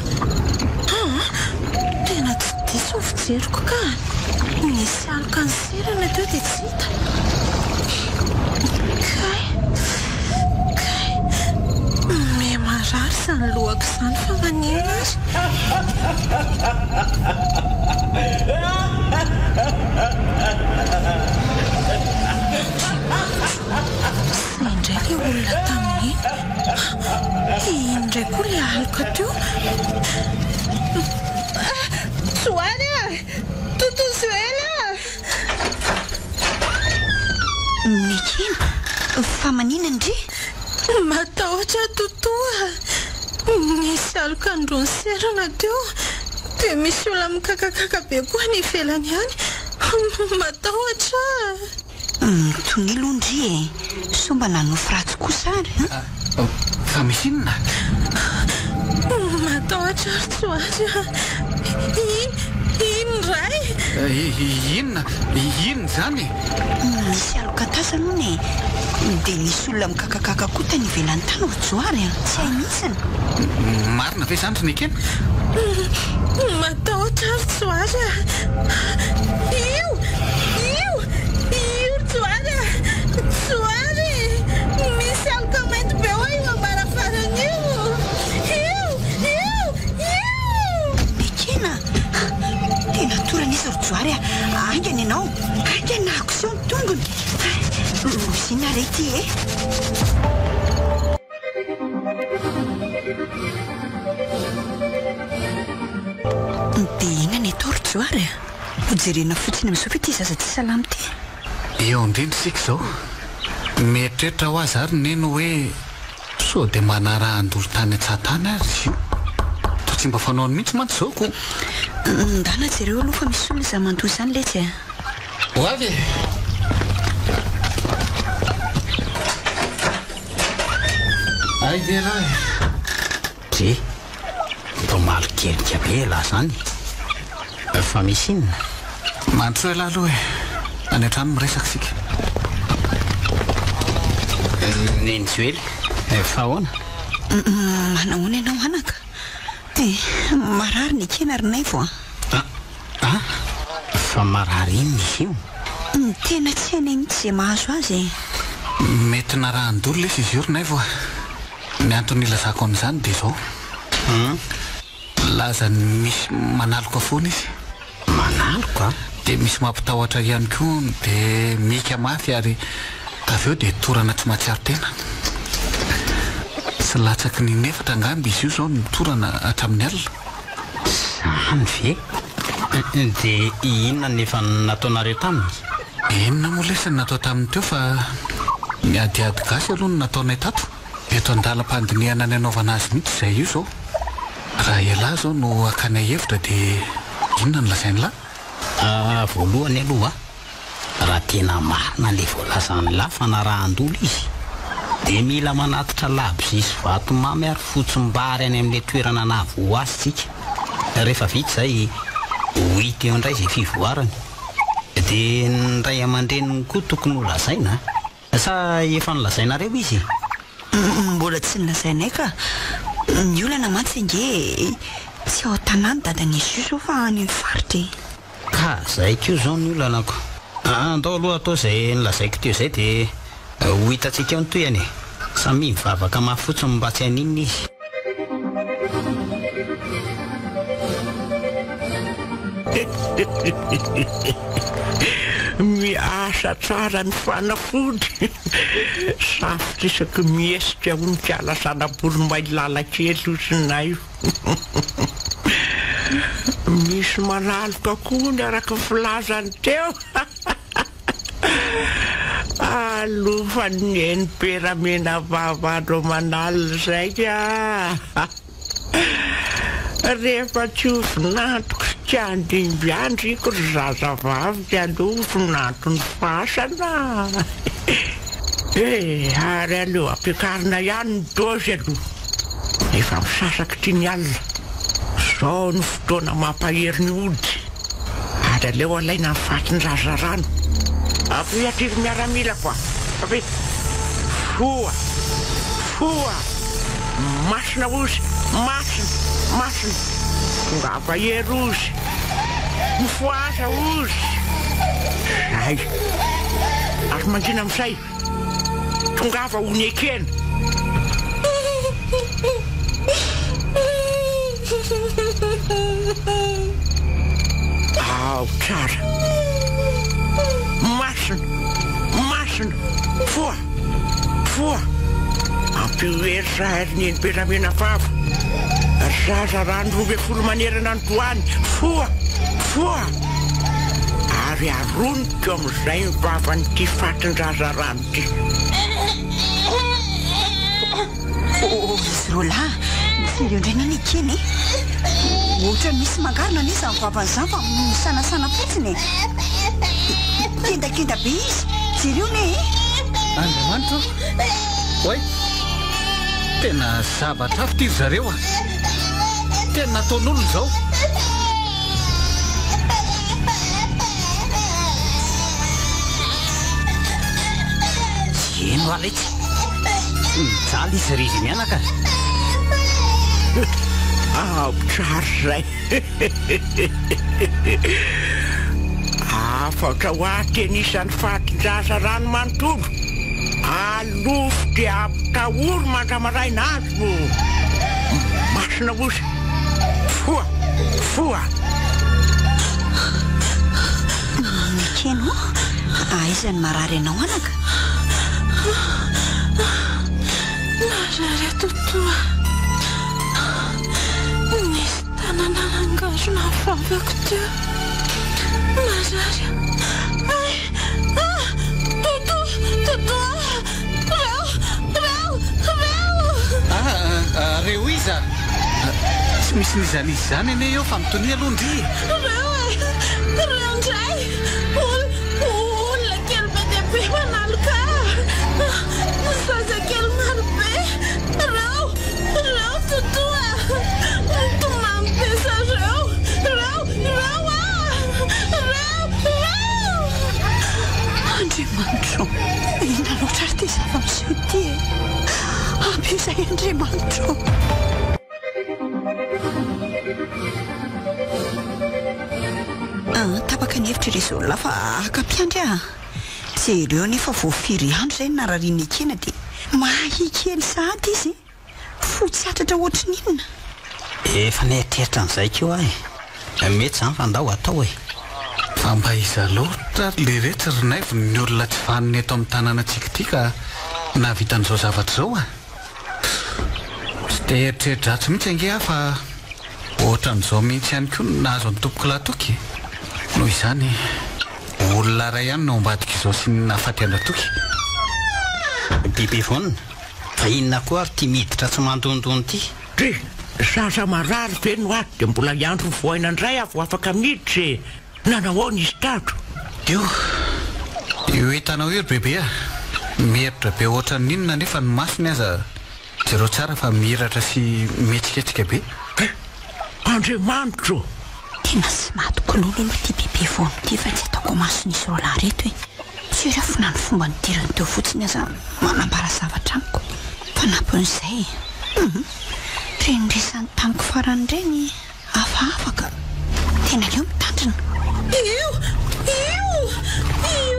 tena tsy diso ny fijeriko ka nisy aloka ny serana teo dia tsy hita me marary zany lohako zany fa manina azy indray le olona tamin'iny fa manina ndry matahotra totoa nisy aloka androny serana teo dia misy olona mikakakaka be koa ny ivelany any matahotra tony londry somba nanofy ratsy kosa ary fa misy inona matahotra ry Tsoary ray inona zany misy aloka tasana ony dia misy olona mikakakaka koa tany ivelany tany ho Tsoary tsy hay misiny marina ve zany ry nekena matahotra ry Tsoary io Tsoary misy aloka mainty be ho io ambarafarana io nekena tena toran'izy ry Tsoary angany ianao angana action ny tongony losina ray ty dia ina ny atao ry Tsoary hojerena fotsiny amin'izao fa ty zaza tsy salamy ty eo indrindry sika izao mieritreritra ho azy ary neny hoe sao dia manarahandolo tany an-tsatany ary to tsy mba fanaony mihitsy mantsy izao ko ndana jereo aloha fa misy olona iza mandoa izany letsy ho avy aivela je mba malikelikea be lahy zany fa misy inona mandro elahy aloha any an-trano miresaka sika neny joely fa ahoana manahoana ianao anaka dia marary ny kena ary nay vo fa marary iny izy io tena tsy hainay mihitsy izay mahazo azy mety narahandolo lesy izy io ry nay vo ny antony ilazako amin'izany dia izao laza misy manaloka foana izy manaloka dia misy mampitahotra ihany koa dia mika mafy ary avy eo dia torana tsy mahatsiaro tena sy latsaky ny nefatra angamby izy io izao nitorana hatramin'ny alina zany ve dia inona nefa nataonareo taminy inona moa lesany natao tamin'ny teo fa miadiady gasy aloha no nataonay tato eto andalam-pandiniana ny anaovana azy mihitsy izay io izao raha ialahy izao no akanay hevitra dia inona no lazainy lahy voalohany aloha raha tena marina le voalazany lahy fa narahandolo izy dia mila manatitra labozisy vatomamy ary fotsim-bary any amin'ilay toerana nahavo azy tsika rehefa vita izay hohita eo indray izay fivoarany dia ny ray aman-dreniny koa tokony ho lazaina sa efa nolazainareo izy mbola tsy nilazainay ka ny olana mantsy ange tsy ao tanany dadan'izy io zao fa any faritra ka zay koa izao ny olanako andao aloha atao izay nilazaiko teo izay dia ho hitantsika eo ny toyany samy mivavaka mafotsiny mba tsy haninona izy miasa tsara ny fanafody safotra isaky miesika onikala sanaborombay lalakely osinay misy manaloka koa ny araka filazany teo alofa ny eny-peramena vavandro manalina zay ka rehefa tsy ovinantoko sy tsy andimbyandro iko ry zazavavy ty aloha ovinantony fasana ary aleo ampiakarina ihany ny dozy aloha efa misasaky ty ny alina zao ny fotoana mampahery ny ody ary aleo alaina mifaty ny razarano apoiatriry miaramila koa ape foa masina ozy masina tonga ampahery ozy mifoasa ozy zay ary manjina amin'izay tongava hony ekena ao tsara masina foa ampiohery sahary ny eny-peramena fava zaza rano 12 manerana ny doany foa ary aroniko amin'izay mivavanyity fatin-drazarano ity. Izy roalahy tsy ireo indray nany kely ohatra misy mangarina anizy amin'ny vavan'izany fa misanasana fotsiny kendakenda be izy jereo ne Andriamanitra oe tena zavatra hafa ity zareo a tena nataon'olona izao eno aletsy mijaly izy rizy mianaka tsary izay afaka ho atenisany fatin-draza rano manontolo alofo dia ampitahory mandramaraina azy mo masina ozy foa mikeno aizany marary anao anaka marary atotoa nisy tanana nangasona vavako teo marary reo iza tsy misy nizany izy zany ene eo fa mitony alondry reo ndray olona kely be dia be manaloka zazakely marobe reo totoa tomamy be zareo Andriamanitro ina loatra ary ty zava-miseho ty ampio izay Andriamanitro tapaka ny hevitra irezy olona fa akampiandry jereo nefa voafiry andro izay narariana ekena dia mahikely sahady izy fotsy atratra ohatry n'inona efa nehitreritra an'izay keo ahy mety zany fa ndao atao fa mba iza loatra le rehetra rinaivo ny olona tsy vaniny eto amin'ny tanàna antsika ity ka nahavitan'izao zavatra izao tsy dia eritreridratsy mihitsy ange fa ohatran'izao mihitsy ihany koa nahazo amin'ny tompoko lahatoky noho izany olona ray ihany no ambadika izao sy nahafaty anatoky biby vonina fa inona koa ary tia miditra tsy mandondony ity de zaza marary ve no aty dia mbola iandro voaina indray avo afaka miditra nanahoana izy tato io hitanao io ry bebe mieritra be ohatra n'inona nefa ny masony aza jereo tsara fa mihiratra sy mihetsiketsika be Andriamanitro tena sy matoko lolo aloha ty bebe voany ty fa tsy ataoko mason'izy roalahy reto hoe tsy ireo fona ny fomba nidirany teo fotsiny aza manambara zavatra amiko fa nampon'izay renydresany tamiko farany ireny afaka tena leo mitandrina io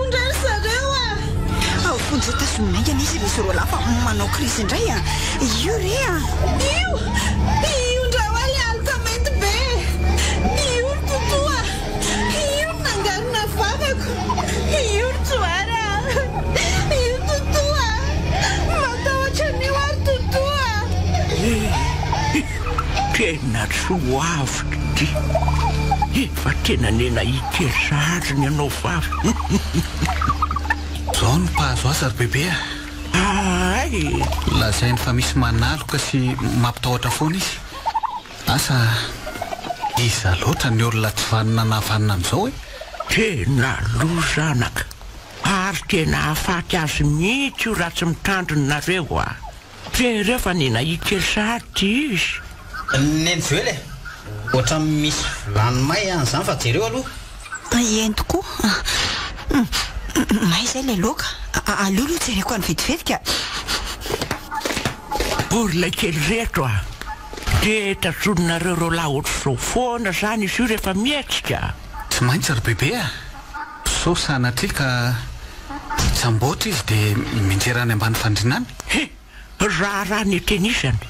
ndray zareo fonja tazominaingana izy irezy roalahy fa manao krizy indray io re io ndray oaly alika mety be io totoa io nangarina vavako io tsoara io totoa matahotra nio ary totoa tena tsy ho avy ty fa tena nena ikery sahatriny ianao vavy zao no mpahazo aza ry bebe ay lazainy fa misy manaloka sy mampitahotra foana izy asa iza loatra ny olona tsy vanina nahavanina amin'izao tena lozanaka ary tena afaty azy mihitsy io raha tsy mitandriny nareo jereo fa nena ikery sahady izy neny joely ohatra misy volanomay an'izany fa jereo aloha eny tokoa may izay ilay loaka aleolo jereko any vetivetika olona kely reto dia tazononareo ro lahy ohatry zao foana zany izy io rehefa mietsika tsy maintsy ry bebe so sanatria ka tsamboatra izy dia minjerany ambany fandrinany raha ny tenisany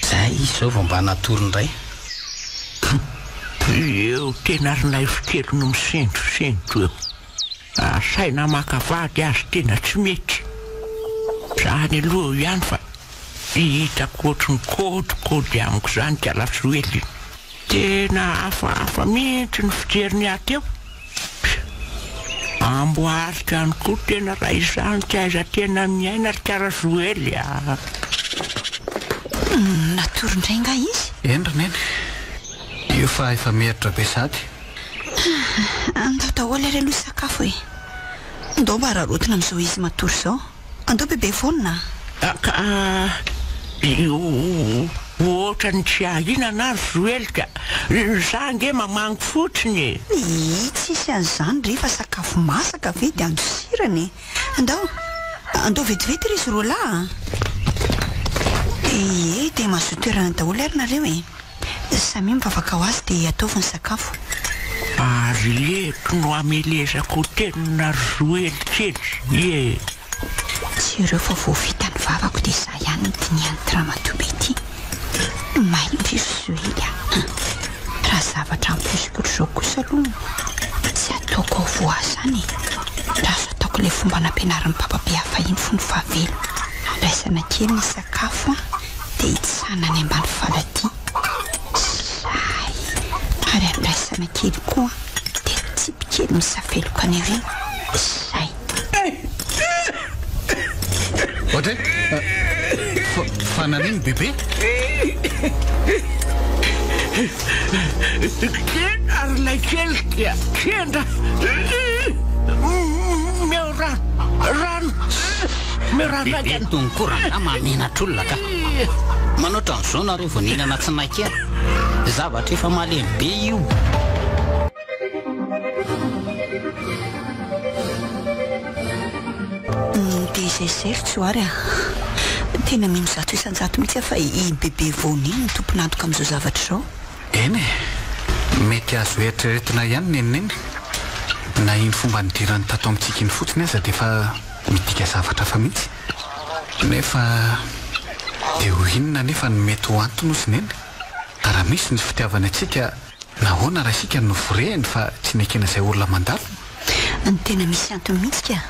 zay izy zao vao mba natory indray eo tena rinay fikely no misendrosendro eo saina makavady azy tena tsy mety zany aloha ihany fa hitako ohatry ny kodikody amiko zany tialasoely tena hafahafa mihitsy ny fijeriny aty eo amboarika ihany koa tena raha izany tsy aiza tena miaina ry Karazoely Natorindray nga izy? Endry neny. Io fa efa mieritra be sady. Andao daholo ary aloha sakafo e. Andao mba rarotina amin'izao izy matory izao. Andao bebe vonina. Ohatra ny tsy ahinana ry Zoely ka za nge mamango fotsiny tsisy an'izany rehefa sakafo masaka ve dia andro sirany. Andao vetivety ry izy roa lahy. Dia mahazo toerana daholo ary nareo e. Samy mivavaka ho azy dia ataovy ny sakafo. Ary eto no amelezako tenina ry Zoely kely tsy ireo fa voavita ny vavako dia za ihany ny diniany tramatobe ity. Maindry izy Zoely raha zavatra amposikotro izao kosa aloha tsy ataoko ao voazany. Raha zo ataoko ilay fomba nampianarin'ny papabe hafahiny fony favelo. Raisana kely ny sakafo dia hitsana ny ambany falaty. Zay. Ary andraisana kely koa dia tsipy kely misafeloka any ireny. Zay. Ohatra fananiny bebe? Ary ilay kelika sendra meo rano dia tonkorana maninatr' olona ka manoatra n'izao nareo vao nihinana tsy naikera zavatra efa malemy be io. Dia izay sertso ary tena mino zato isan-jato mihitsy fa i bebe voniny ny tompony antoka amin'izao zavatra izao. Eny mety azo eritreretina ihany neniny na iny fomba nidirany tato amintsika iny fotsiny aza dia efa midika zavatra fa mihitsy nefa dia ho inona nefa ny mety ho antony ozy neny. Raha misy ny fitiavana antsika nahoana raha isika no vorehany fa tsy nekena izay olona mandalo. Ny tena misy antony mihitsy ka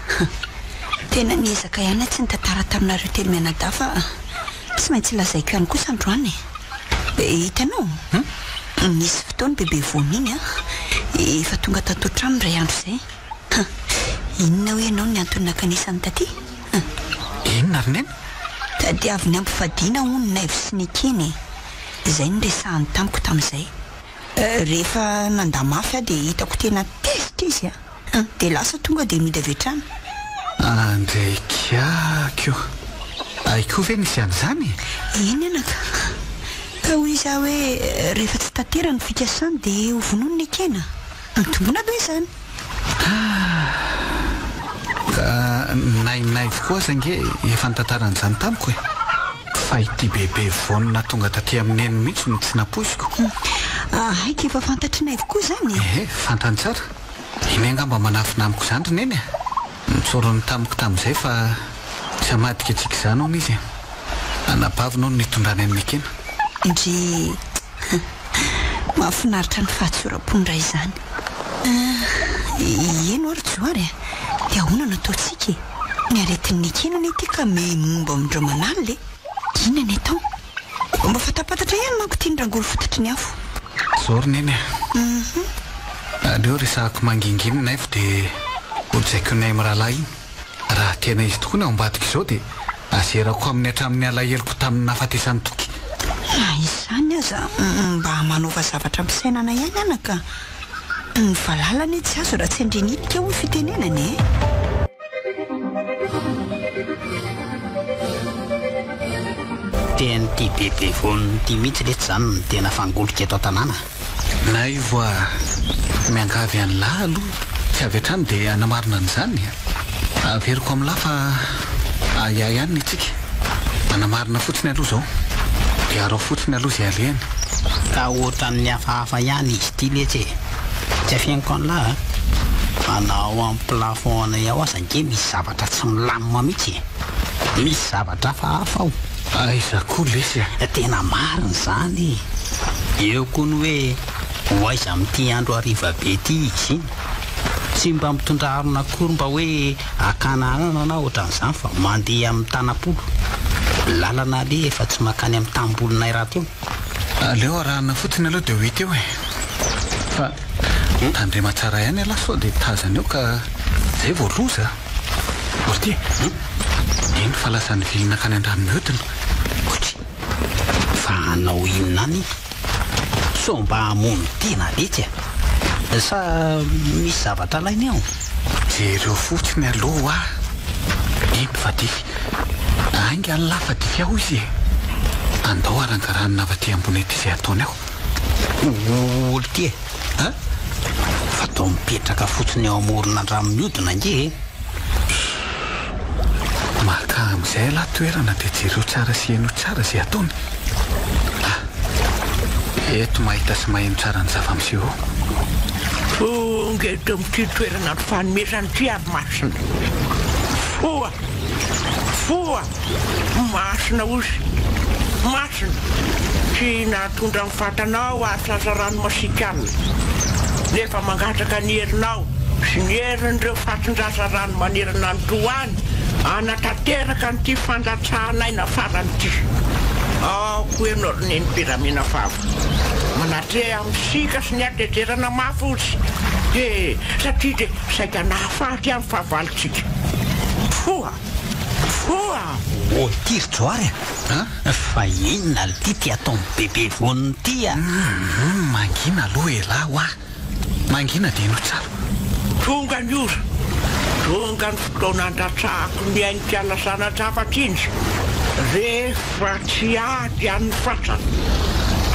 tena niezaka ihany tsy nitantara taminareo telo mianadahy fa tsy maintsy lazaiko ihany kosa androany. Hitanao nisy fotoany bebe voniny efa tonga tato trano ray andro izay. Inona hoe ianao ny antony nakanisany taty? Inona ry neny? Tadiaviny ampifadiana hono naivo sy ny keny. Izay ny resahany tamiko tamin'izay. Rehefa nanda mafy dia hitako tena tezitra izy dia lasa tonga dia midy avy hatrany. Andraikako aiko ve nisy an'izany? Eny anaka ka hoy izy hoe rehefa tsy tantera ny fikasany dia ho vonono ny kena. Mitombona be izany. Nainaivo koa zange efa nitantaran'izany tamiko e fa ity bebe vonina tonga taty amin'eny mihitsy no tsy naposiko. Haika efa fantatry naivo koa zany. Fantany tsara. Iny angamba manafina amiko izany ry neny mitsorony tamiko tamin'izay fa tsy hamadika antsika izany hono izy. Anabavina no nitondrany amin'ny kena. Ndry mahafinaritra ny fahatsoram-pondra izany. Eno ary joary dia ahoana nataontsika ny aretin'ny kena ny ity ka momba amindreo manalina inona ny atao? Mba fatapatatra ihany manko tia ny rangolo fotatry ny afo. Zao ry neny aleo resahako manginginy naivo dia hodzaiko nay amin'ny rahalahy iny. Raha tena izy tokoa ny ao ambadika izao dia azerako amin'ny hatramin'ny alaheloko tamin'ny nahafatesany toky. Izany aza mba manova zavatra ampisainana ihany anaka. Ny valalany tsy azo raha tsy andrenitika ho fitenenany Tianyity bebe voniny ity mihitsy rehetra izany ny tena fangolika eto an-tanàna. Na io voa miangavy any lahy aloha tsy avy hatrany dia anamarina an'izany. Averiko amin'ny lahy fa ahiahy ihany ny itsika. Anamarina fotsiny aloha izao dia arao fotsiny aloha izay alehany. Ka ohatra ny hafahafa ihany izy ity letsy tsy afianako an'lahy manao amin'ny plafond ao aza nge misy zavatra tsy milamina mihitsy. Misy zavatra hafahafa ao. Aiza koa lesy tena marina izany. Eo koa ny hoe ho aiza amin'ity andro hariva be ity izy iny tsy mba mitondra harona akory mba hoe hakana anana na ohatran'izany fa mandeha amin'ny tanam-polo lalana le efa tsy makany amin'ny tambolonay raha teo. Aleo arahana fotsiny aloha dia ho hita eo fa tandrema tsara ihany alahy sao dia tazana eo ka zay vao loza orty iny fa lasa ny vilina ka ny an-drano mihodina otry fa anao inona any so mba hamono tena letsy sa misy zavatra lainy ao jereo fotsiny aloha iny fa ty ainga ny lafa tify aho izy andao arangaranona avaty ambony ety izay ataony aho olo ty fa tao mipetraka fotsiny eo amorona andramo mihodina nge maka amin'izay lahy toerana dia jereo tsara sy haino tsara izay ataony eto mahita sy maheno tsara ny zava-miseho tonga eto amin'ity toerana ny fanomezany ty ary masina foa masina ozy masina tsy nahatondra ny fatanao asaza rano masikanina nefa mangatraka ny herinao sy ny herin'ireo fatsindrasa rano manerana ny toany anatanteraka nyity fandatsahanayna farany ty ako ianao roneny piramina fava manatre amin'sika sy ny ateterana mafotsy de satria de saika nahafaty amin'ny fahavalitsika foa tirotsoary fa inona l ty ty ataony bebe voniny ty mangina aloha elaho mangina dia ino tsara tonga ny oza tonga ny fotoana andratsahako ny ainikialasanatra iny rehefa tsy ady an'ny fatsana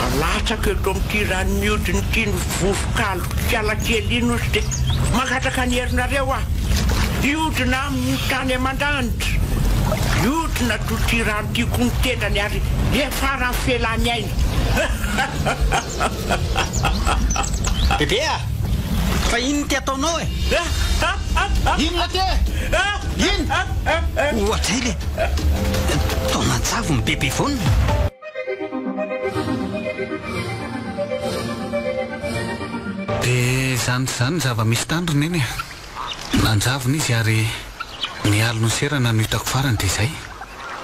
alatsaka eto amin'ity rano mihodiny ity ny vovokalo kialakely iny ozy de mangatraka ny herinareo iodina amin'ny tany aman-danitra iodina to ty rano tiako ny tendany ary efara ny felany aina bebe fa iny ty ataonao inona ty ino ohatra ile taonanjavo ny bebe vonina dia zany zava-misy tandrony iny nanjavona izy ary ny alony serana no hitako farany dia izay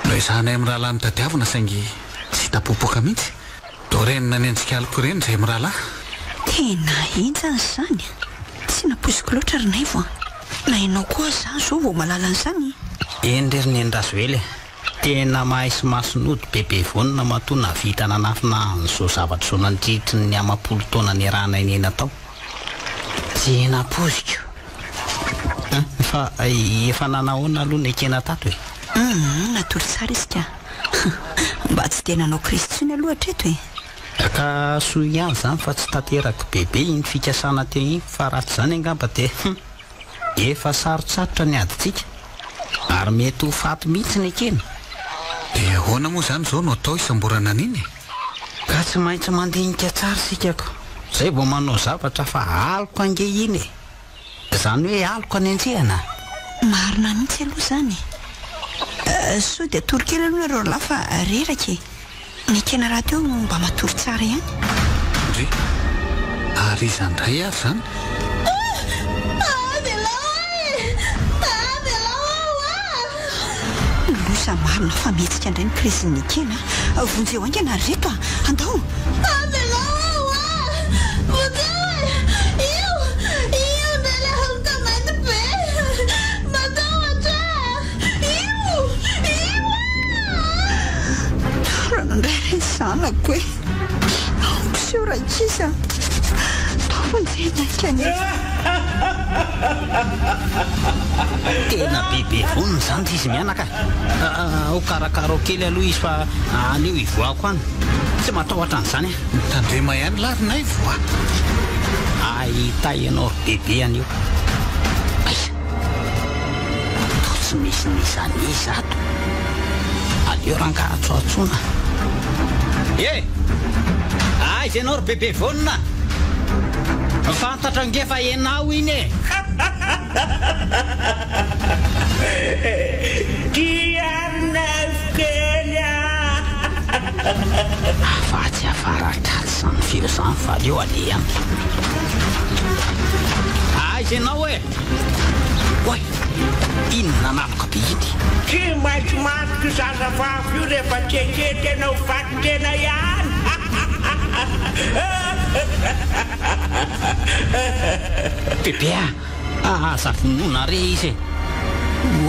no izanay amin'ny rahalahy mitadiavina saingy sy tapopoka mihitsy do renina ny antsika aliko reny izay amin'ny rahalahy tena injany zany tsy napoiziko loatra rinay vo na ianao koa za zao vao malala an'izany eny rery ny endrazo ely tena mahay sy masonody bebe vonina matona vita nanafina an'izao zavatra zao nandritry ny amapolo taona ny rahana iny ena tao tsy napoziko fa efa nanahoana aloha ny ekena tato natory tsara izy ka mba tsy tena nanao kristyny aloha hatreto ka soa ihany zany fa tsy tanteraka bebe iny fikasana teo iny fa ratsy zany angamba de efa sarotsatotra ny aditsika ary mety ho faty mihitsy ny ekena dia ahoana moa zany zao no atao isamborana an'iny ka tsy maintsy mandinika tsara sikako zay vao manao zavatra fa aliko ange iny zany hoe aliko any anjehana marina mihitsy aloha zany so dia torokely aloha ireo lafa reraka ny ekena raha teo mba matory tsara ihany ndry ary izandray ary zany losa marina fa mihetsika indray ny krizin'ny ekena vonjeo aingana reto andao zanako e ampiseo rakisa tafanjay naikany tena bebe voniny zany ty izy mianaka ho karakara kely aloha izy fa anio ivoako any tsy matahotra an'izany mitandrema ihany larinay voa ahita ianao bebe anio to tsy misy nizany ato aleo rangahatsoatsona izay anao ry bebe vonina fantatra nge fa enao iny tiarinafikely afatsy afaratraly zany feo zany fa aleo ale any izay anao oe inona naloka be iny tsy maintsy matoky zazavavy io rehefa tsekety anao vatotena ihany bebe Asa vonona re izy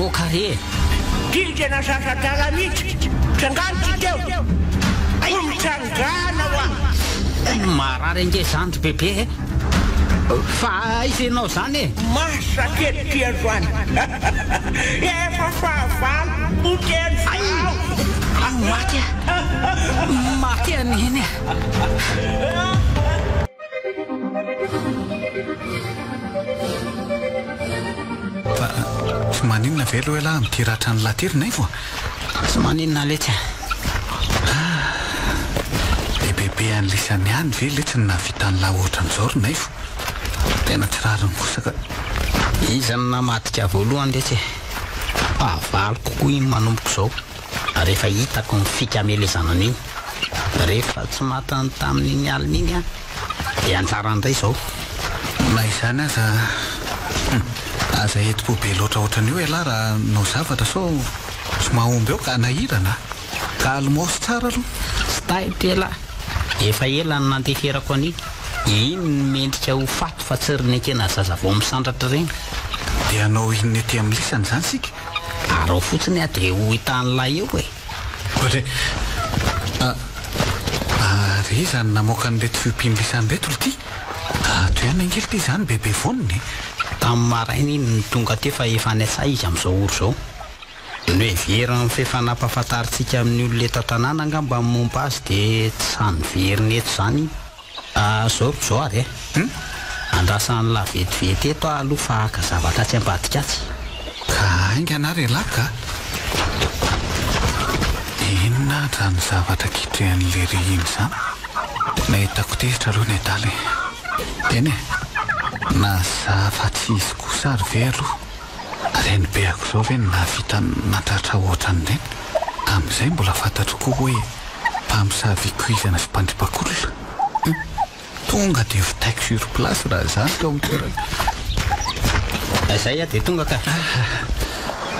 okare ty tena sasatala mihitsy tsangano ty teo mitsangana hoa marary ange zany ry bebe fa izenao zany e masakety azoany efa fahavalo moteny maty aniny fa sy maninona velo hoe lahy amity ratra ny latirina ivo sy maninona letsy bebe an'lisany any ve letsy ny navitany lahy ohatran'izao ry naivo tena tsy rariny kosa ka izany namadika voalohany letsy fahavalo kokoa iny manomboko zao rehefa hitako ny fikamelezana an'iny rehefa tsy matany tamin'iny alina iny a dia anjara andray zao na izany aza eti-po be loatra ohatran'io e lahy raha no zavatra sao sy mahomby eo ka nahirana ka almosy tsara aloha sy taitela efa ela ny nanteferako an'iny iny mendrika ho fato fa tsy riny akena zaza vao misandratra reny dia anao inony ety amin'ny lisany zany sika ary ao fotsiny a dia ho hitan'lay eo e ohatry ary zany namoaka n'irety fiompinylisany reto ry ty toy ihany angely ty zany bebe voniny tamin'ny maraina iny ny tonga te fa efa ny asa izy amin'izao oro zao ny hoe veriny fefanampahafantaritsika amin'ny olona eto tanàna angamba momba azy dia tsy sany veriny eto zany zao ary andrasan'ny la vetivety eto aloha fa aka zavatra tsy ambadikatsy ka ainga anary lahy ka inona rany zavatra kitrehan'le ry iny zany na hitako tezitra aloha ny adaly teny na zava-tsy izy kosa ary ve aloha reny be ako zao ve ny navita natratra ohatran'ireny amin'izay mbola fantatro koa hoe mpamosavikoizana sy mpandripakolona tonga dia vitaiko sur place raha zany tao mitoerana izay a dia tonga ka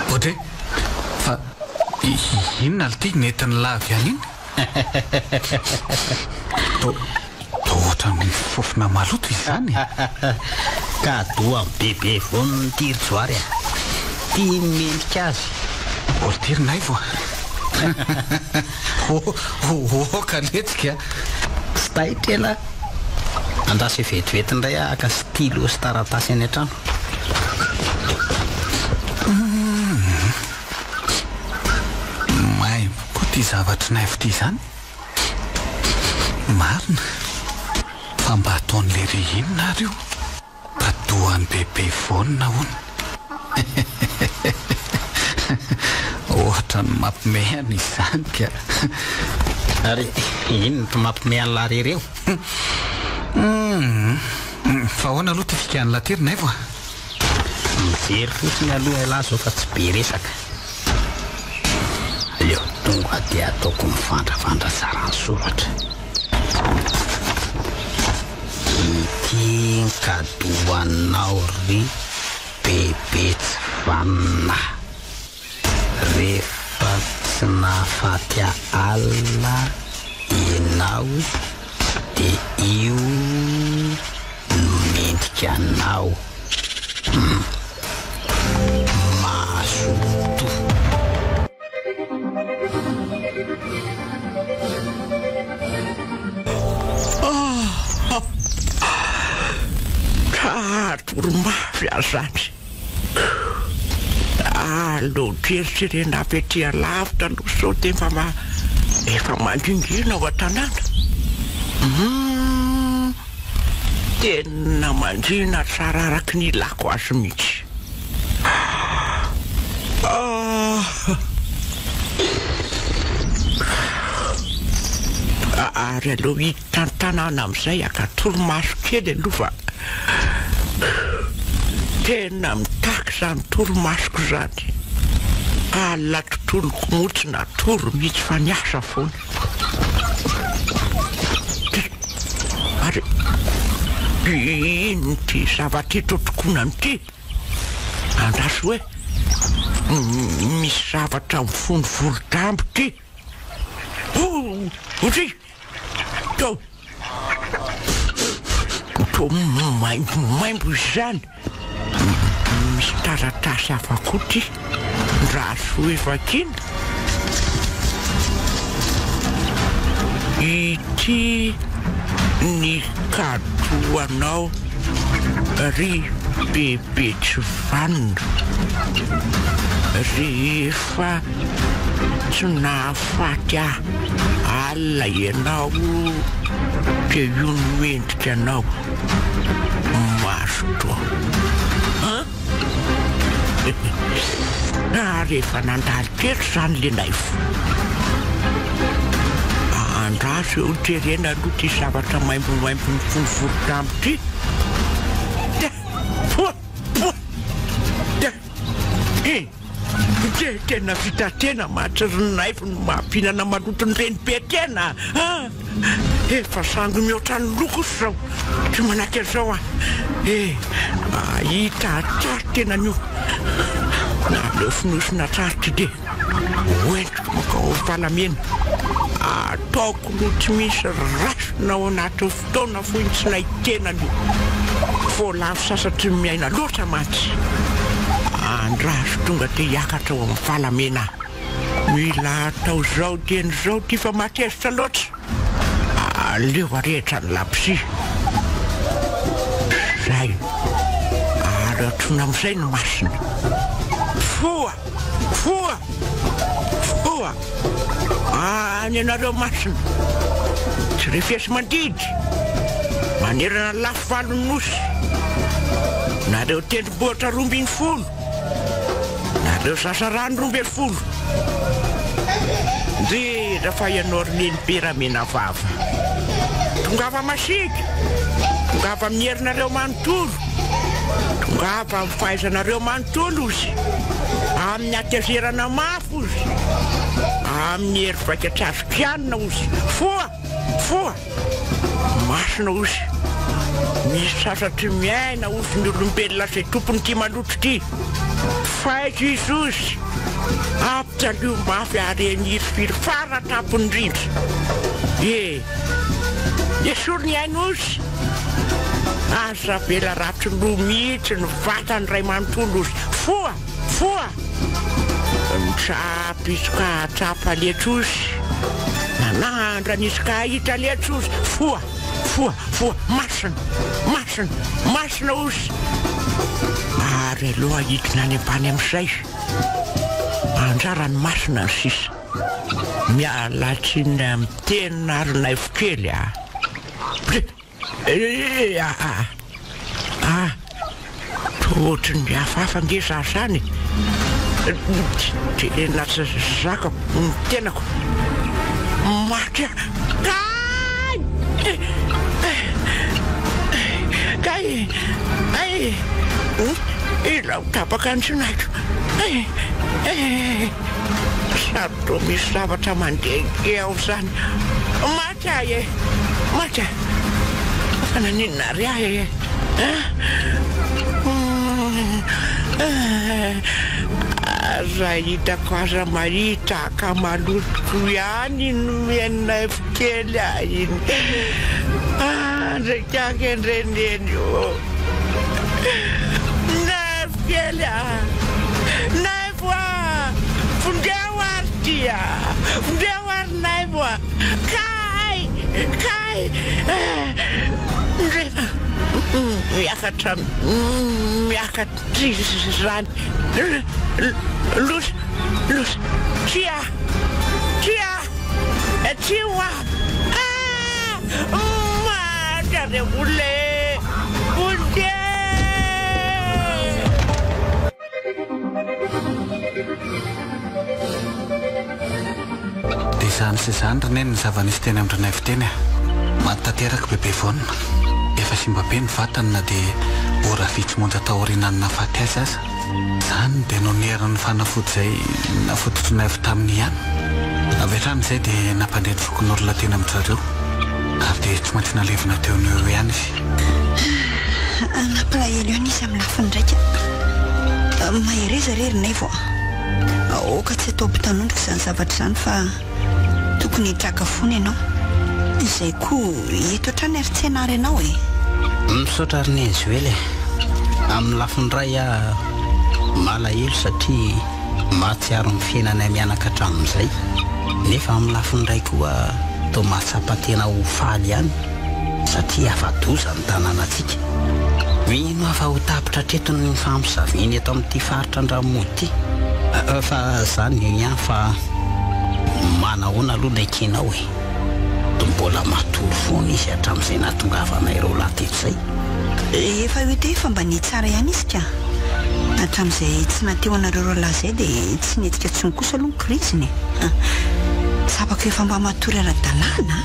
ohatra fa inona lity nentin'ny lavy any iny ohatra ny fofona maloto izy zany ka doa bebe voniny tiryjoary a tia mendrika azy oltirina ivo oka letsika sy taitrela andasy vetivety indray aka stylo sy taratasy any an-trano mahay koa ty zavatry naivo ty zany marina fa mba ataon'le ry inona ary io ka doany bebe vonina hony ohatra ny mampimehany izy zany ka ary ino ny mampimehany laharereo fa ahoana aloha ty fikany latirina ivo mijery fotsiny aloha lahy zao fa tsy be resaka aleo tonga dia ataoko mivandravandra tsara ny soratra ity nkadoanao ry bebe tsy vanina rehefa tsy nahafaty alina ianao dia io no mendrika anao mahazoto torombavy azany aleo jeritserena apetrea lavitra aloha sao de efa mandringina ao an-tanàna tena mandrina tsara araky ny ilako azy mihitsy ary aleo hiditra ny tanàna amin'izay aka toromaso kely aloha fa tena mitaky zany toromasoko zany alatotroloko motsina toro mihitsy fa niasa foana ary ino ty zavatra itotokoana amity andraso hoe misy zavatra mifony volo-dambo ty otry to maimbo izy zany misy taratasy afakoty raha soa evakina ity ny kadoanao ry bebe tsy vanona rehefa tsy nahafaty alina ianao dia io no endrika anao masotoa rehefa nandalo teto zany le naifo andraso eo terena aloha ty zavatra maimbomaimbo ny fonovoro-dambo ty tena vita tena mahatsirynaifo no mampinana maloto ny reny be tena efa sango mihoatra ny loko zao tsy manaky an'izao hita tsary tena nio na leo finosina tsary ty de oentiko makao falamena ataoko no tsy misy rasona ao anaty fotoana foiny tsy nahitena nio voalavo sasatry miaina loatra matsy andraso tonga te hiakatra ao amin'ny falamena mila atao zao teny zao ty fa matezitra loatra leo arehetra ny lapsi zay ary atrona amin'izay no masina foa any anareo masina tsy refesy mandidy manerana lafo valonosy nareo tendrombohitra 20 nareo sasarano 20 ndrindra fa ianao roneny peramena vava tongava masiaka tongava amin'ny herinareo manontolo tongava amin'ny fahaizanareo manontolo ozy amin'ny atezerana mafo ozy amin'ny hery vaikatrazokianina ozy foa masina ozy misy sasatry miaina ozy ny olombelona zay tompony ty maloto ty faiky izy ozy ampitsalio mafy ary aniry firy faratapony rindra esorony aina ozy aza bela ratry lo mihitsy ny vatany ray manontolo ozy foa mitrapy izy ka trapa letsa ozy nanandra nisy ka hita letsa ozy foa masina ozy ary aloha hitina any ambany amin'izay anjara ny masina ny sisa mialatsiny amin'ny tenina ary naifo kely tohotry ny hafahafa ngeza zany tena zakako ny tenako matya kay ilaho tapaka ny sinaiko sato misy zavatra mandeha eo zany matya fananinina ry ahy aza hitako aza mahita akamalotoko ihany no miaina fikely ahiny ndraiky andreneny nafikely naivoa fundeo ary tia fundeo ary naivoa kay miakatra zany losy tia madare ule bunde dia zany sy zany roneny ny zava-nisy teny amin'ireny fiteny matanteraka bebe vonina efa simba be ny vatany na dia ora vitsy monja taorinany nafaty azy aza zany dia nonerany fanafody zay nafototry naifo taminy ihany avy hatrany izay dia nampandreny fokon'olona teny amin'izareo ary dia tsy maintsy nalevina teo ny eo ihany izy nampalahelo eo nisy amin'ny lafiny ndraika mahereza rery naivo oka tsy atao mpitanondrika izany zavatra izany fa tokony hitraka fony ianao izay koa eto hatrany ary tsenary ianao misaotra rineny zoely amin'ny lafindray malahelo satria mahatsiaro ny fiainana mianaka hatramin'izay nefa amin'ny lafindray koa toa mahatsapa-tena ho faly ihany satria afa-doza ny tanànantsika mino afa ho tapitra treto ny fampisaviany eto amin'ity faritra andramody ity fa zany ihany fa manahoana aloha naikinao mbola matory foana izy hatramin'izay nahatongavanay ireo lateto izay efa hoe efa mba ny tsara ihany izy ka hatramin'izay tsy nateo anareo roalahy izay dia tsy netika tsony kosa aloha ny kriziny sabako efa mba matory ara-dalàna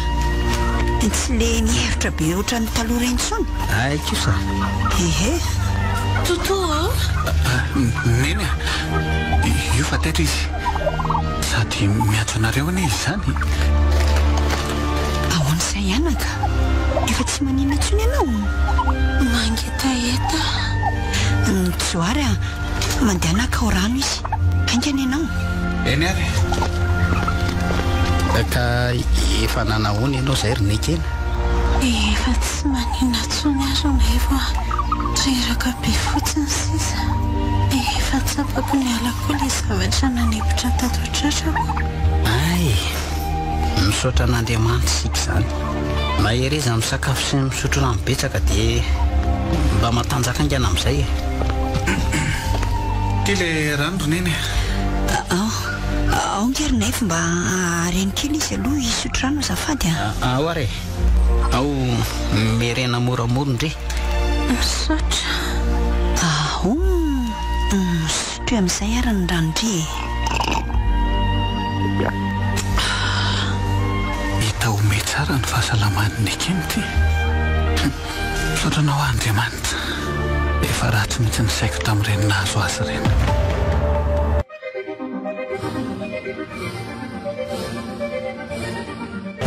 tsy le mihevitra be ohatra ny taloha reny tsony kosa ehe totoa neny io fa taitra izy sady miatso anareo ane izy zany ahoan'izay ianaka efa tsy manina intsony ianao mangetaeta joary mandeha naka ao rano izy aingana ianao eny ary ka efa nanahoana ianao zay ry nekena efa tsy manina tsony azo nay fa reraka be fotsiny sisa efa tsapako ny alako le zavatra nanepitra tato tratrako ay misaotra n'Andriamanitra sika zany mahereza amin'ny sakafo sy misotro rano betsaka dia mba matanjaka aingana amin'izay ty le rano roneny ao ngerinay fa mba areny kely izy aloha isotro rano zafady ao are ao merena moramora ndre misaotra ao misotro amin'izay ary ny rano ndre hita ome tsara ny fahasalaman'ny ekeny ty misaotranao Andriamanitra efa ratsy mihitsy ny saiko tamin'ireny nahazo azy ireny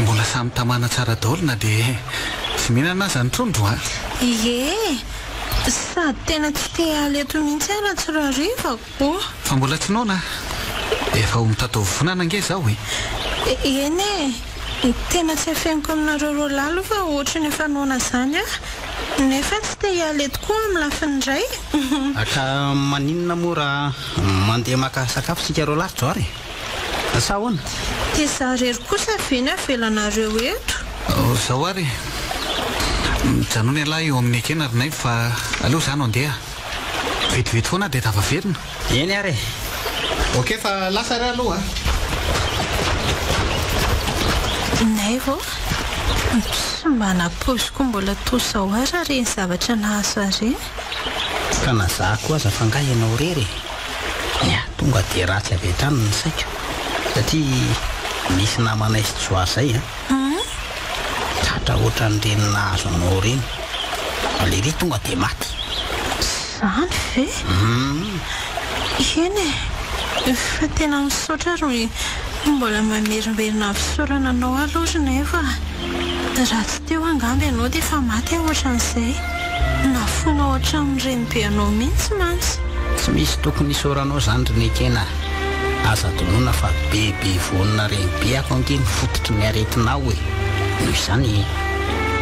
mbola samy tamana tsara daholo na dia tsy mihinana azy ny trondro sady tena tsy te aleto mihitsy ara tsirarivako fa mbola tsy naona efa ho mitatao vonana ange zaho eny tena tsy afeniko aminareo roalahy fa ohatra ny efa naona zany nefa tsy te aleto koa amin'ny lafindray aka maninona moa raha mandeha maka sakafo sika roalahy zao ary sa ahoana dia za rery kosa veny avelanareo eto zao ary mijanony alahy eo amin'ny ekena rinay fa aleo zany andeha vetivety foana dia tavaverina eny ary ok fa lasa ry aloha nay vao sy mba napoziko mbola tosao ara reny zavatra nahazo areny ka nazahako aza fa ngah ianao rery tonga dia ratsy avy hatrany ny saiko satria misy namanay sy tsoazay tratra ohatra nyreny nahazo anao reny alery tonga dia maty zany ve eny fa tena misaotra roy mbola mamerimberina fisorana anao aloha nefa raha tsy teo angamby ianao dia efa maty ohatran'izay nafona ohatra amin'ireny be anao mihitsy mantsy tsy misy tokony isoranao zany ry nekena aza donoina fa bebe vonina reny be ako ange ny fototry ny aretinao noho izany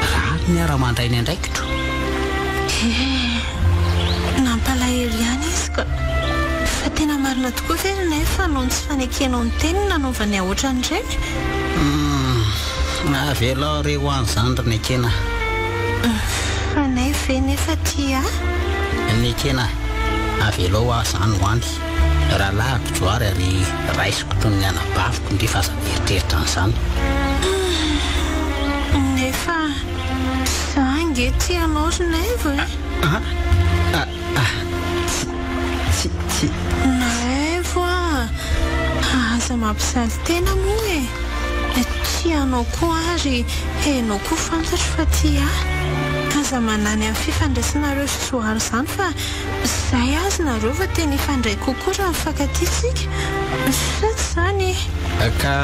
raha ny ara-mandray ny andraikitro nampalahelo ihany izy ka fa tena marina tokoa verina fa noho tsy fanekenao ny teny nanaovany ahoatran'ireny avela re ho an'izany ry nekena fa nay ve nefa tia nekena avelao ahzany hoany raha lahako joary ary raisiko toy ny anabaviko ndrefa aza eritreritra an'izany nefa za nge tianao ronay vo nay vo aza mampisaly tena moa tianao koa ary hainao koa fantatra fa tia aza manany amin'ny fifandraisanareo sy joary zany fa zay azy nareo fa tena ifandray kokoa raha mifankatitsika saty zany ka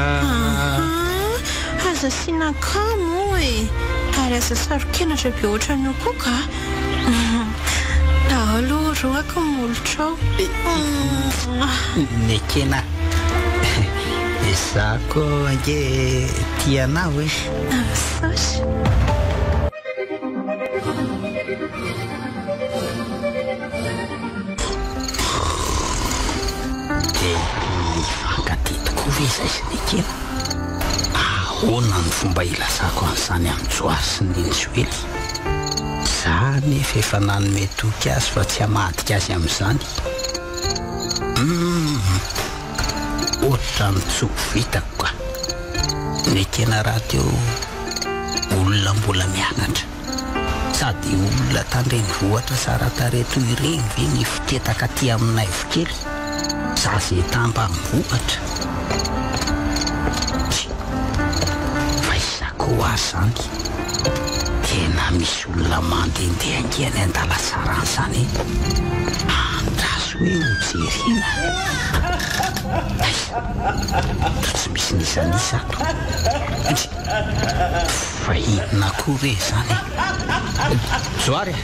aza sinakamo ary aza sarokenatra be ohatran'io koa ka aloha roako molotra ao nekena za koa ange tianao amisaosy izay sy nekena ahoana ny fomba ilazako an'izany amin'ny Joary sy ny Joely. Za nefa efa nanome toky azy fa tsy hamadika azy amin'izany. Ohatra ny tsy ho vitako ka. Nekena raha teo olona mbola mianatra sady olona tandrenivohitra tsara tareto ireny ve ny fitetaka aty aminay vokely. Za zay tamba mivohatra fa izako azy zany tena misy olona mandehandeha angeny an-dala saran'izany andraso hoe hojerena. Tsy misy nisanisako fa inona koa zany. Joary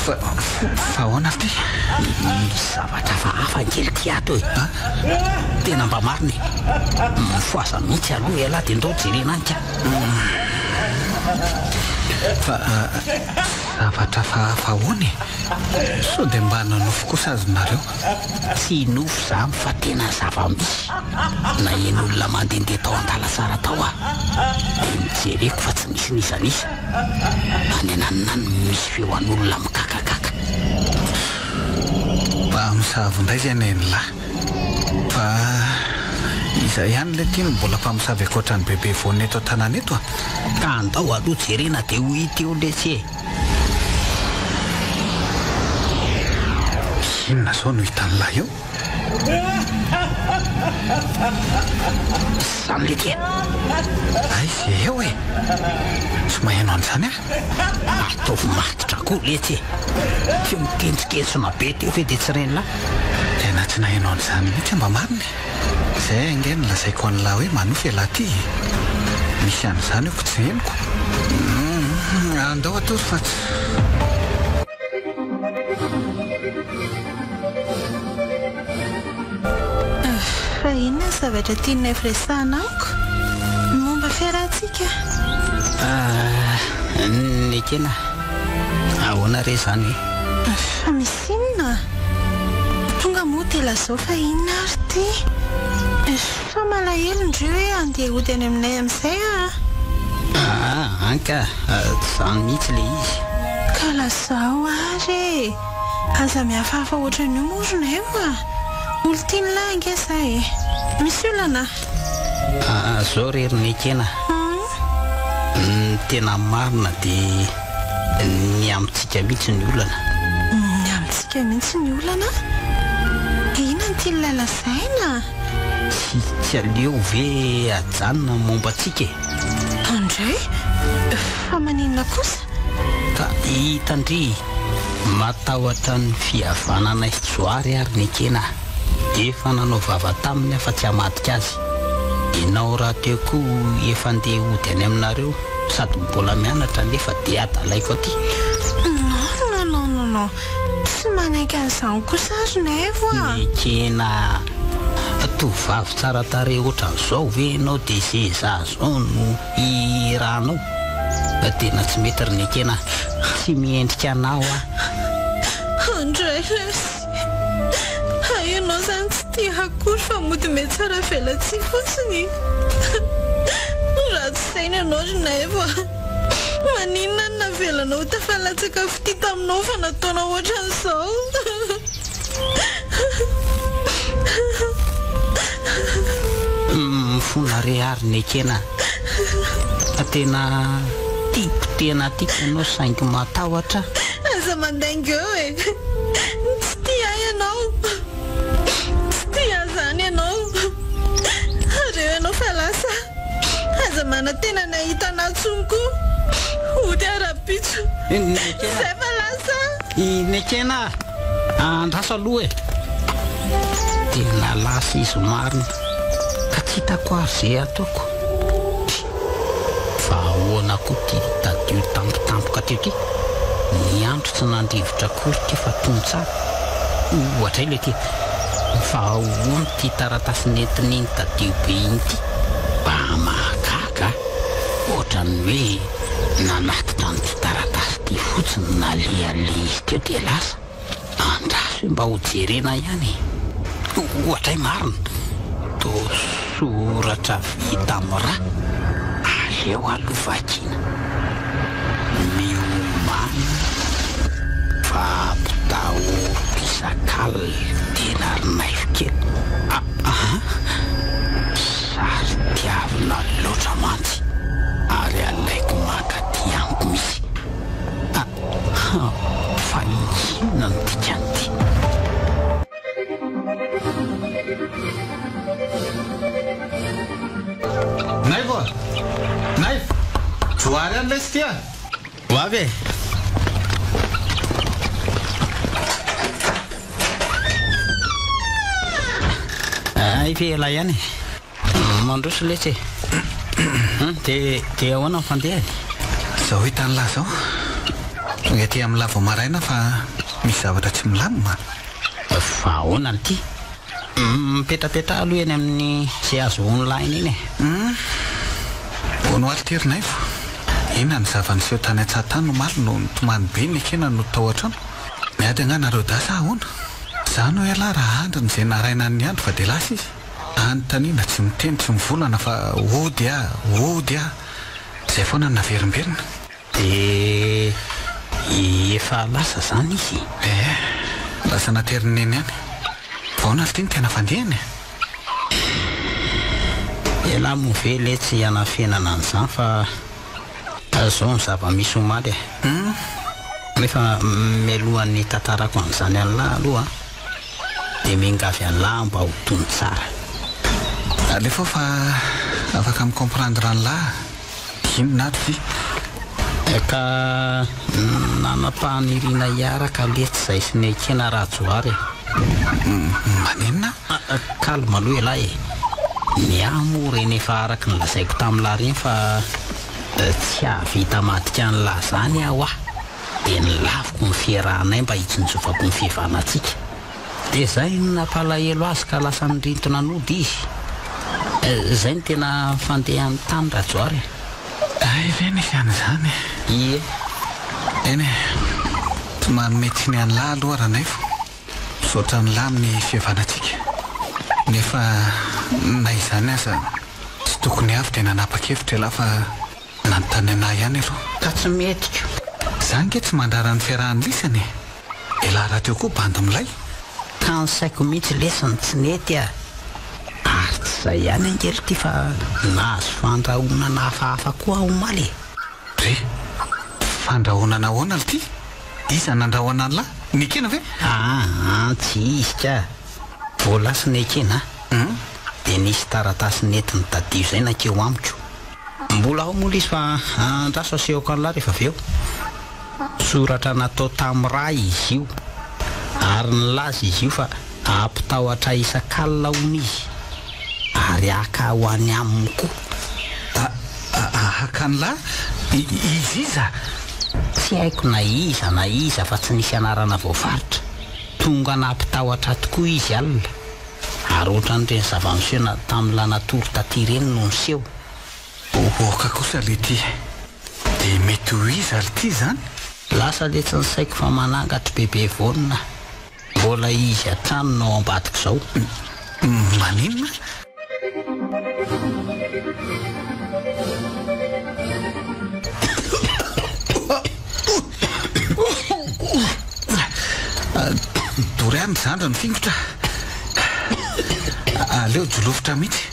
fa ahoana ty zavatra hafa kely ty ato e. Tena mba marina mifoaza mihitsy aloha elahy dia ndao jerena any ka. Fa zavatra fa ahoana so dia mba nanofo kosa azonareo. Tsy nofo zany fa tena zava-misy na eny olona mandehandeha tao an-dala tsara tao dia mijereko fa tsy misy nisanisa any ananany misy feo an'olona mikakakaka. Mba misavo indray zay ny lahy fa izay ihany le ty no mbola mpamosavy akoatra ny bebe voany eto an-tanana eto a. Ka andao aloha jerena dia ho hita eo lesy e. Inona zao no hitan'lahy eo? Zany le ty ay zay eo e. Tsy maheno an'izany a. ataovy matitra koa lesy e. Feo mikentsiketsona be teo fe dia tsy renina. Tena tsy naheno an'izany mihitsy mba marina. Zay ange ny lazaiko an'lahy hoe manofy lahy ty misy an'izany eo ko tsy henoko. Andao atory fa tsy fa inona zavatra tianay firesahana amiko momba fiarahantsika. Nekena ahoana re zany fa misy inona tonga moa tela zao fa inona ary ty fa malahelo indreo hoe andeha hody any aminay amin'izay anka zany mihitsy le izy ka lazao ary aza mihafahafa ohatran'io morona eo olo tiany lahy ange zay misy olana zao rery nekena tena marina dia ny amintsika mihitsy ny olana. Ny amintsika mihitsy ny olana? Ina ny tian'ilay lazaina? Tsy aleo ve ajanona momba antsika e? Andray? Fa maninona kosa? Ka hitandry matahotra ny fihavananay Joary ary nekena efa nanao vava taminy afa tsy hamadika azy. Ianao raha teo koa efa andeha hody any aminareo sady mbola mianatra nefa dia adalaiko aty. Non, tsy manaiky an'izany kosa azy nevo nekena tovavy tsara tare ohatran'izao ve ianao dia izay za zao no irahanao. Tena tsy mety ry nekena tsy miendrika anao Andray ianao zany tsy tia hakory fa mody me tsara velatsy fotsiny. Raha tsy saina ianao ry nevo maninona ny navelanao tafalatsaka fity taminao fa nataonao ohatran'izao. Mifona re ary nekena tena tipo tena tiako ianao saingy matahotra. Aza mandainga eo e tsy tia ianao tsy tia zany ianao areo ianao fa lasa aza mana tena nahita natsonko ody arapitso zay fa lasa nekena andraso aloha e tena lasa izy marina ka tsy hitako azy zay ataoko fa ahoana koa ty tadio tampotampoka teo ty ny andro tsy nandrivotra kory ty fa tony tsara ohatra ile ty fa ahoana ty taratasy nentin'iny tadio be iny ty mba mahagaga ohatrany hoe nanatitra nyty taratasy ty fotsiny naleale izy teo dia lasa andraso mba ho jerena ihany ohatra marina to soratra vita am'ra aleo alovakina miomana vampitahory-pisakal tena rinaifokely sary tiavina loatra mantsy ary alaiko makaty amiko misy fa inona no tikan'ity Naivo Naif joary an'ilay sy tia ho avy e ay fe ela ihany mandroso letsy de ahoana nyfandehany zaho hitany lahy zao tonga ty amin'ny lavo maraina fa misy zavatra tsy milamina fa ahoana ny ty mipetrapetra aloha eny amin'ny zay azo online iny ono alitery Naifo ina ny zavanyseho tany an-tsahantany no malo no tomany be ny ekena no tao an-trano miady agnanareo dasa ahoana za no ela raha andriny zay naraina ny andro fa de lasa izy anytanina tsy miteny tsy mivolana fa ody a zay foana naverimberina de efa lasa zany izy lasa naterineny any vaona ty ny tena fandehany ela move letsy anafenana an'izany fa zao ny zava-misy omaly nefa mialohan'ny tantarako an'izany an'lahy aloha de mingavy an'lahy mba ho tony tsara alefa fa afaka micomprendre an'lahy inona ty ka nanapahanyirina hiaraka letsy zay sy ny ekena rahajoary manenina kalma aloha elahy miamo reny efa araky ny lazaiko tamin'lahy reny fa tsy ahavita matika an'lahy zany aho de nilaviko ny fiarahanay mba hitsinjovako ny fihevanatsika de zay napalahelo azy ka lasa nirintona nody izy zay ny tena fandehany tany rajoary veny izy zany ie eny tsy manome tsy ny an'lahy aloha raha Naifo sotra ny lahy amin'ny fihevanatsika nefa na izany aza tsy tokony avy de nanapa-kevitra elahy fa nanontany anahy ihany aloha ka tsy metiko za nge tsy mandrara ny fiarahany lisany elahy raha teo koa bandy milay ka ny saiko mihitsy lesiny tsy nety ary tsy zay ihany angery ty fa nahazo fandrahonana hafahafa koa omaly re fandrahonana ahoana l ty iza nandrahoana an'lahy ny ekena ve tsy izy ka voalasa ny ekena de nisy taratasy nentiny dadio zay nakeo amiko mbola ao mola izy fa andraso asehoko an'lahy rehefa aveo soratra natao tamin'ra izy io ary nylaza izy io fa ampitahoatra isan-kalina hony izy ary aka ho any aminy koa aka n'lahy izy iza tsy haiko na iza fa tsy nisy anarana voafaritra tonga nampitahoatra tokoa izy alina ary ohatran'ireny zava-miseho tamin'la natory taty reny no niseho oka kosa le ty de mety ho iza le ty zany lasa letsy ny saiko fa manangatry bebe vonina mbola izy atrano nao ambadiko zao maninona dory any zandra ny fingotra aleo jolofotra mihitsy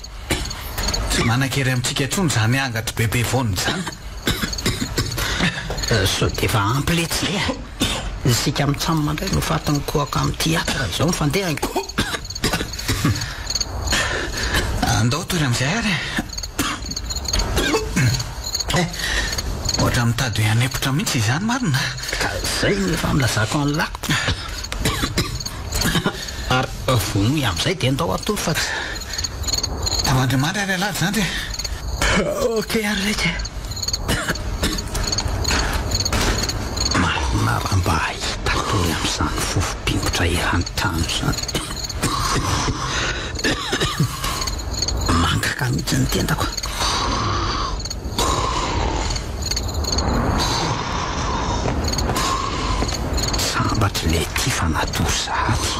tsy manan-kery amintsika trony zany angatry bebe vonina zany so de efa ampy letsy le sika mitsamo mandray no fatiny koaka amin'ny teatra zao mifandehany andao tory am'izay ary ohatra mitady hoe hanepotra mihitsy izany marina ka zay nefa milazako an'lako ary vonoy am'izay de ndao atory fa avandrimandry ary alady zany re ok ary reky marina raha mba hitatoy am'izany fofopingotra irany trano zany mangaka mihitsy ny tendako sambatra le ty fa natory zahady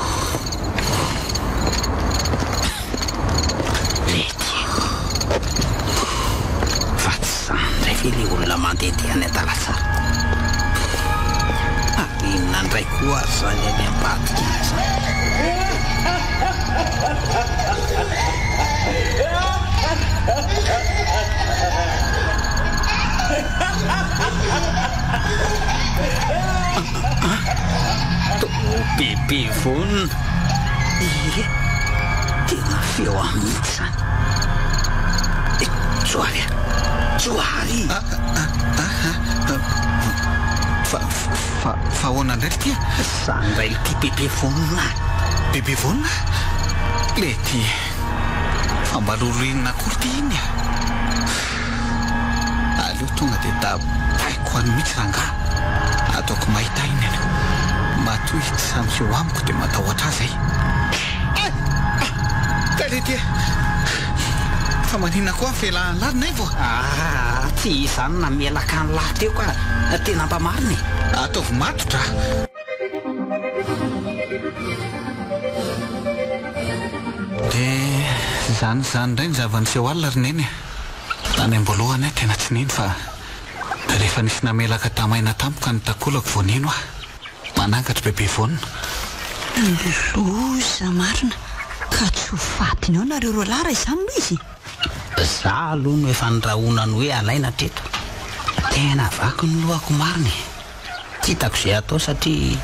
le ty fa tsy zany ndray ve le olona mandehandeha any an-dalatsara inona ndray koa azy zany any ambadika zany bebe vonina tena feo amitsy zany tsoary tsoary fa ahoana ndraiky tia zany ray le ty bebe vonina bebe vonina le ty fambalolorinina akory ty iny aleo tonga dia da haiko any mihitsy rangahy ataoko mahita iny aleo matoy tsy samyseho amiko dia matahotra azy ka le tia fa manina koa felahany larina vo tsy izany na mielaka ny lahy teo ka tena mba mariny ataovy matotra dia zany indray ny zavaniseho alina rineny any amboalohany tena tsy nino fa rehefa nisy namelaka tamaina tampoka ny takolako vonino manangatra bebe vonina loza marina ka tsy ho fatiny ao nareo roa lara izany moa izy za aloha no efa nyrahonany hoe alaina treto tena vaky ny lohako mariny tsy hitako izay atao satria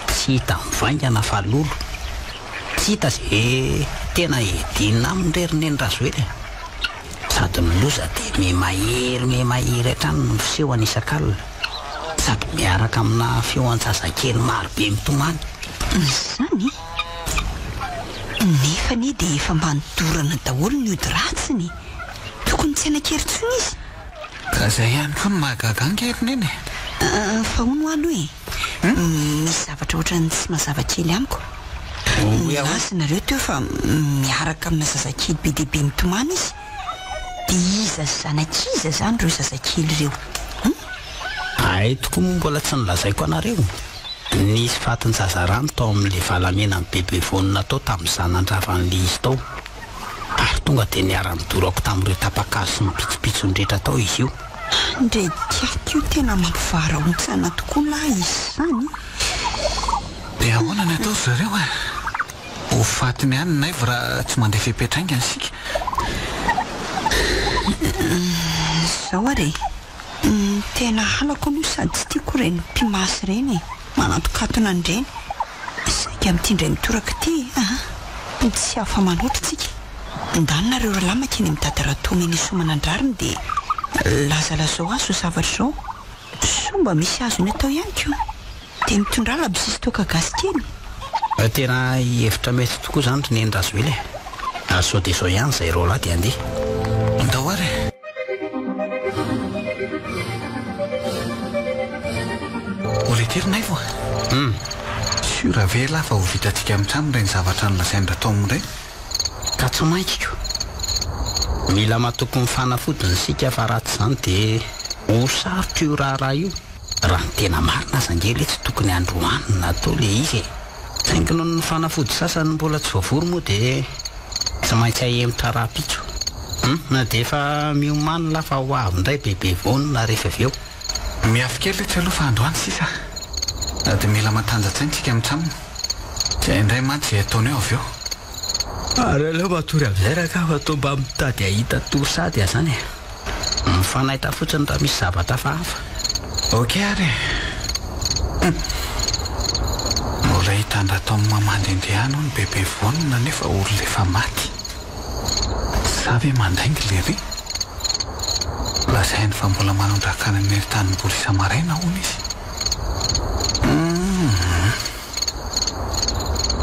tsy hita mivaingana fa lolo tsy hita izay tena edinina amindrerineny razoely sady miloza dia memahery hatrany ny fiseho anisak'alina sady miaraka amina feoan-tsazakely marobe mitomany zany nefa ny dia efa mba nidorana daholo ny ody ratsiny tokony tsy hanan-keritsony izy ka zay ihany koa ny mahagaganga erineny fa hono aloha misy zavatra ohatrany tsy mazava-kely amiko lazy nareo teo fa miaraka amina zazakely be dehibe mitomany izy dia iza zanakiza zany reo zazakely ireo ay tokoa moa mbola tsy nilazaiko anareo nisy fatiny zazarano tao amin'le valamena amin'ny bebe vonina tao tamin'ny zanandravan'le izy tao ary tonga dia niara-midorako tamin'ireo tapakazo sy mipitsopitsondrehetra tao izy io ndre tiako io tena mampivaraontsana tokoa lahy izy zany dia ahoana ny atao zareo ho fatiny ihany naivo raha tsy mandeha fipetraingana sika zao are tena halako no sady tsy tiako reny mpimasy reny manatokatona andreny saika amin'itindray mitoraka ty tsy hafa manoatra tsika ndanonareo raha lamaka eny mitadaratomeny isomanandrariny dia lazalazao azo zavatra zao so mba misy azo ny atao ihany ko dia mitondra labisisy toka gasy kely tena hevitra mety tokoa zany ry neny razo ely azao dia zao ihany zay rô lahy dia andeha ndao ary oleterinay vo sura ve lahy fa ho vitantsika amin'ntrano reny zavatra nylazaindra tao amin'ireny ka tsy mainkiko mila matoko mifanafodiny sika fa raha tsy zany dia ho sarotra io raharaha io raha ny tena marina aza angely tsy tokony androanina atao le izy saingy noho ny fanafody sasany mbola tsy voavory moa dia tsy maintsy ahemitra raha-pitso na dia efa miomany lafa ho avy indray bebe vonina rehefa avy eo miafy kely tsy aloha fa androany sisa dia mila matanjatsaintsika amin'ntramona tsy indray mantsy zay ataony eo avy eo ary aleo matory amin'izay raka fa atao mba mitady ahita torsady azany mifanaita fotsiny raha misy zavatra fahafa ok ary mbola hitandra tao amin'ny mamandendehana ao ny bebe vonina nefa olona efa maty za ve mandaingy le ry lazainy fa mbola manondrakana ny eritanyboly isamaraina hony izy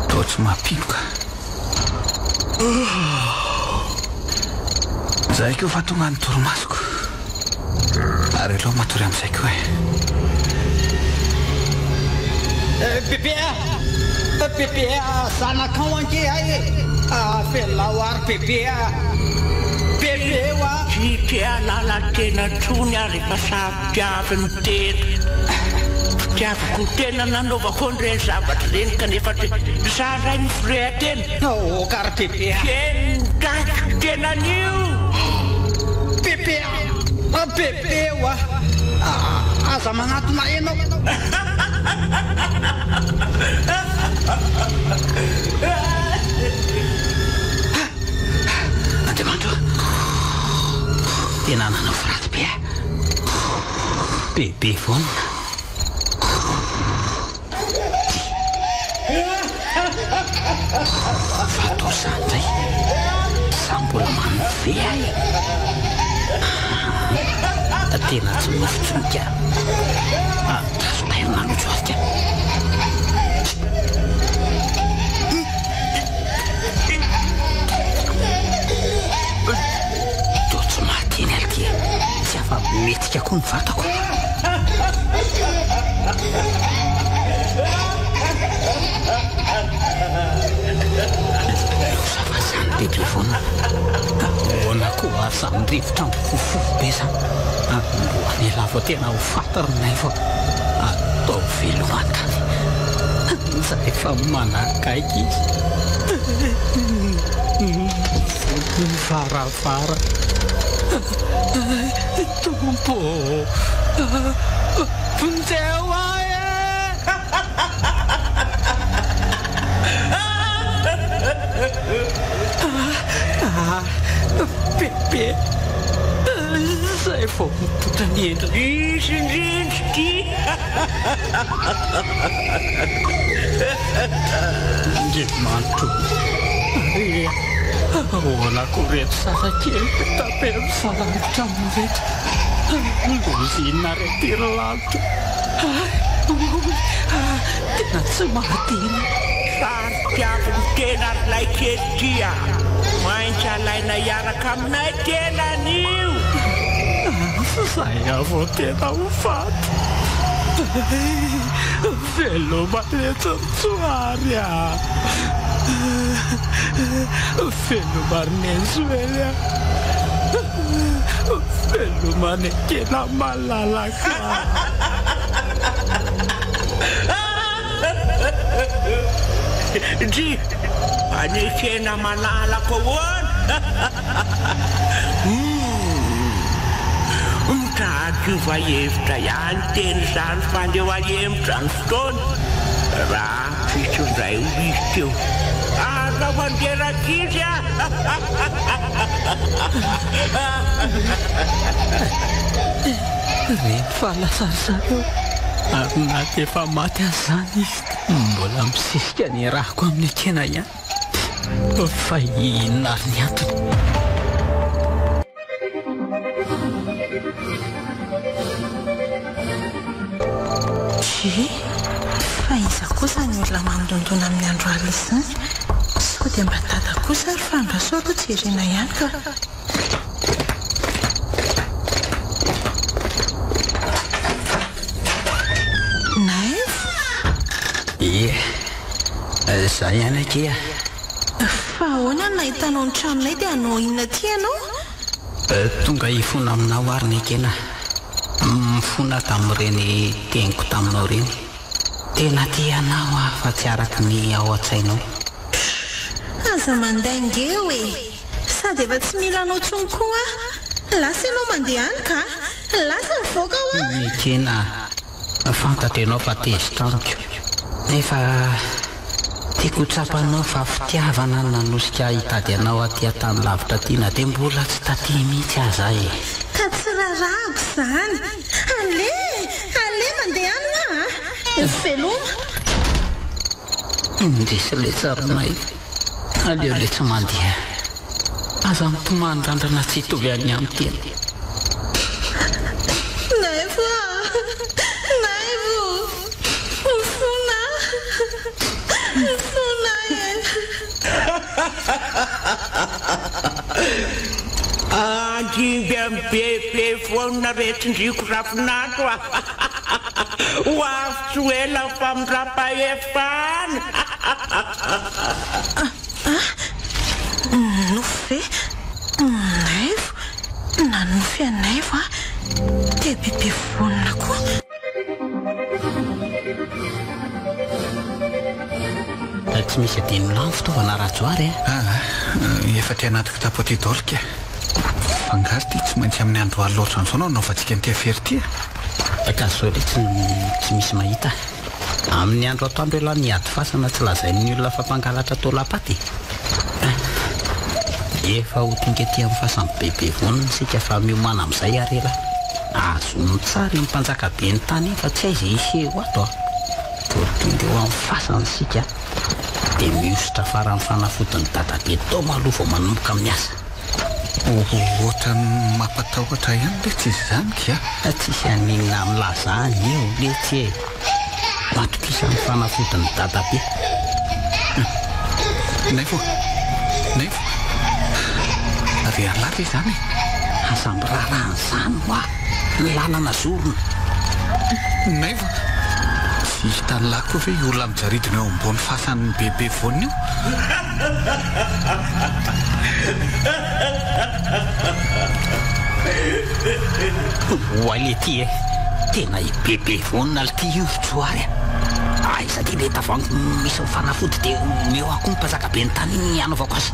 tao tsy mampinoka zay keo fa tonga ny toromasoko ary aloha matory amin'izay koa bebe zanakao ange ay felao ary bebe bebe oa tsy alala tena trony ary rehefa sapiavy ny tena fitiavako tena nanaovako an'ireny zavatra reny kanefa za ray mifrehatena kara bebe kengasiko tena anio bebe bebe oa aza manatona enao andriamanitro tena nanao fraty be bebe foana fatao zany zay za mbola manofe ahy tena tsy mifitsonika tazotairina loatro azy ka to tsy mahateny alike tsy afa metika koa ny vatako lozafa zany bebe foana ona koa ary zany rivotra mifofofo be zany mbo anelavo tena ho fatarinay fa atao velomantany za efa manakaiky izy varavara tompo punzeo ae bebe zay fo mipotaniendra izy indrindry ty andriamanitro oanako reto sasakely tapera misalamitra amin'reto lozinina retiry lalitra tena tsy mahatena saritiaviny tena rilay kely tya maintsy alaina hiaraka aminay tena anio zay avo tena ho faty velomaretsontsoary a velomarinenzuela velomanekena malalaka dy anekena malalaka oana mitahadiova hevitra ihany teny zany fandeo ahemitra ny fotoana raha fitsondray ho izy teo aza manderaka izy a reny fahalasarysareo ary naty efa maty azany izy mbola misisika ny rahako amin'ny akena ihany fa inary ny antony fa iza kosa ny olona manodondona amin'ny andro alina izany sao dia mba dada kosa ary fandrasao aloha tsy irena ihany ka naevo za ihany akea fa ahoana ny nahitanao ny tranonay dia anao inona ty ianao tonga hifona aminao ary ny akena mifona tamin'ireny teniko taminao reny tena tianao fa tsy araky ny ao an-tsainao aza mandaingeo e sady efa tsy mila anao tsony koa lasa ianao mandeha any ka lasa mivoaka ho a ekena fantatra ianao fa tezitraniko nefa tiako tsapanao fa fitiavana nanosika hitady anao aty an-tany lavitra tiana dia mbola tsy taty mihitsy aza e ka tsy rarahako zany ale mandeha anyna veloma indrisy le tsarinay aleo le tsy mandeha aza mitomany randrana tsy hitovy any amin'ny tena naivo mifona andimby amin'ny bebe foana retindriko rafinatro a ho avy tsy ela fa mirapahefana nofo ve naivo nanofy anaivo a dia bebe vonina koa tsy misy adino lany fitaovana rajoary efa ty anaty kitapo ty dolika fangary ty tsy maintsy amin'ny andro aly loatra an'izao nao naovantsika ny tia-fery ty ka zao le tsy misy mahita amin'ny andro atoandro ela niady fasana tsy lazain'ny olona fampangalatra tolapaty efa ho tonga ty amin'ny fasany bebe vonina sika fa miomana amin'izay arela azo ny tsara ny mpanjaka be ny tany fa tsy aiza iseho ato tonga eo amin'ny fasany sika dia miositra farany fanafodiny dadabe tao maloha vao manomboka miasa ohatra ny mampatahotra ihany le tsy izy zany kia tsisy aninona milazany eo le tsy e matokisany fanafodiny dadabe naivo ry alaka izany azambirarahanyzany hoa ny lalana zorona naivo sy hitany lako ve olona mijaridina eo ambony fasan'ny bebe vonina io oa le ty e tena i bebe vonina le ty io tsoary aiza ty le tavango misy fanafody dia meo ako ny mpanjaka be ny tany iny anaovako azy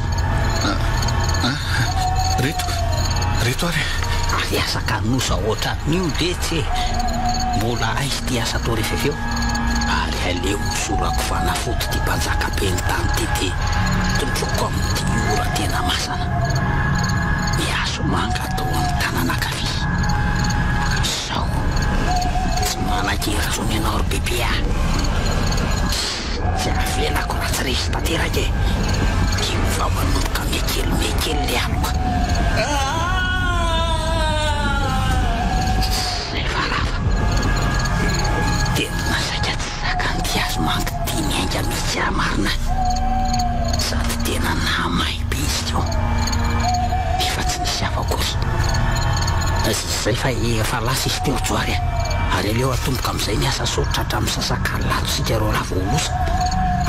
reto ary asa kanosa oatra n'io le tsy e mbola aizy ty asa atao rehefa eo ary aleo misorako fanafody ty mpanjaka be ny tany ty tondraoko amin'ity ora tena masana miaso manga atao amin'ny tanana kavy sao tsy manakery ianao ry bebe tsy avelako raha tsy resy tanteraka e ty fa manomboka mekely le amiko zay farava tena saika tsy zakany azo mangy ty miainga misy marina sady tena namay be izy teo efa tsy nisy avakozy zay fa efa lasa izy teo joary ary aleo atomboka amin'izay ny asa sotra hatramin'ny sasakalato sika ro raha voalosa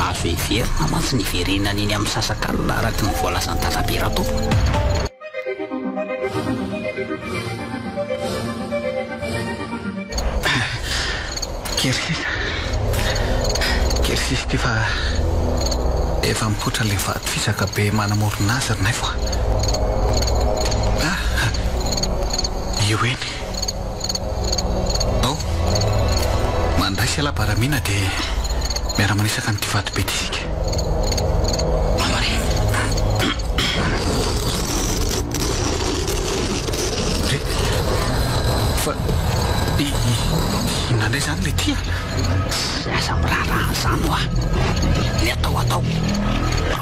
azo everina mantsy ny verenana iny amin'ny sasakalina araky ny voalazany dadabe rato kerisisy ty fa efa mipotra le vato fisaka be manamorona azy rinay fa io eny mandray sy alabaramina dia miara-manisaka nyty vato be ty isika fa inandray zany le tia asa mirarahany zany hoa ny atao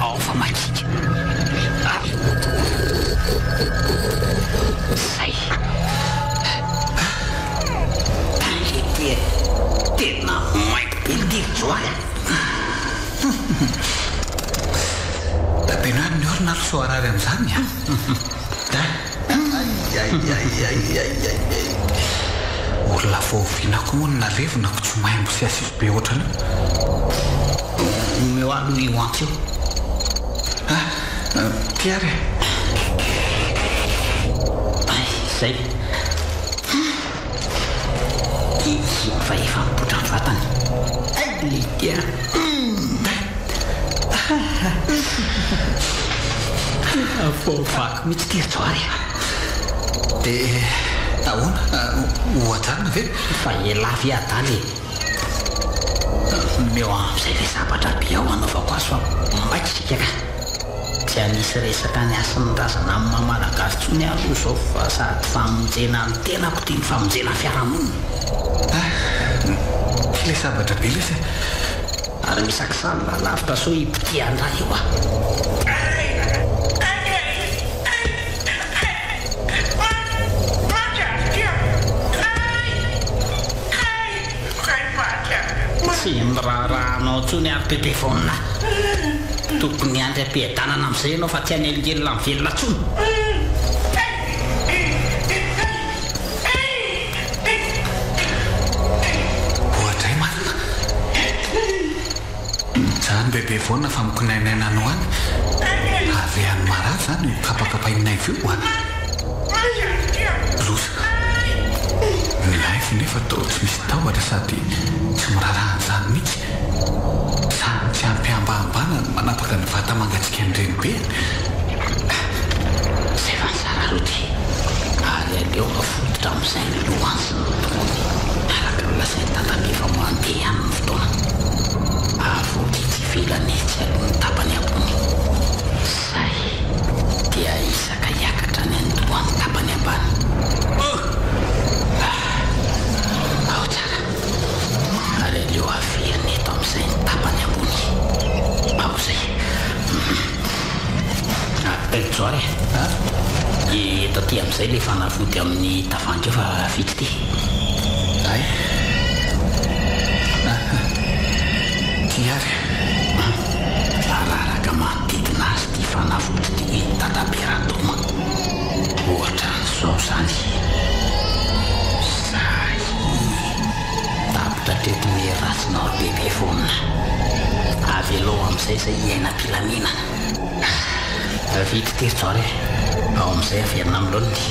ao fa makika zay le tena maiko be lidirojoary da tena ny orina ro soarary amin'izany olona voavinako moa nalevonako tsy maimbo sy asisy be ohatrany meo aloha io antsy io tiary zay izy fa efa mipotra ny vatany le tia voavaky mitsy tirojoary dia ahoana hoajarina ve fa elavy adaly meo amin'izay le zavatra be ao anaovako azy fa mbaky sika ka tsy anisy resaka ny asan'ny razana amin'ny mamalagasy tsony aloha zao fa sady famonjena ny tenako tia ny famonjena fiarahamonina le zavatra be lesy ary misakisany lalavitra so ipitiandra io tsy mirarahanao tsony ary bebe vonina tokony andry ampiadanana amin'izay ianao fa tsy any elingelona mivelona tsony ohatray marina zany bebe vonina fa mikinainaina anao any avy any mara zany kapakapainay vio losa ny laify nefa tao tsy misy tahotra sady tsy mirarahany zany mihitsy tsy ampiambahambana manapaka ny vata mangatsika ny renibe zay fansara roty ary aleo afototra amin'izay ny lohanzy araka ny lasainy tatabefa mandeha amin'ny fotoana avoty tsy vilany tsy alohan'ny tapany ambony zay dia isaka hiakatra ny andohan'ny tapany ambany ao tsara ary aleo averiny eto amin'izay ny tapany ambony ao zay Zoare eto ty amin'izay le fanafody amin'ny tavangy eo fa vity ty ay tiary araraka manodidina azy ty fanafody ty tataberadoma ohatra n'izao zany zay tapitra treto meratsina bebe foana avy aloha amin'izay zay iainam-pilaminana vity ty zoare ao amin'izay averina amin'ny lolony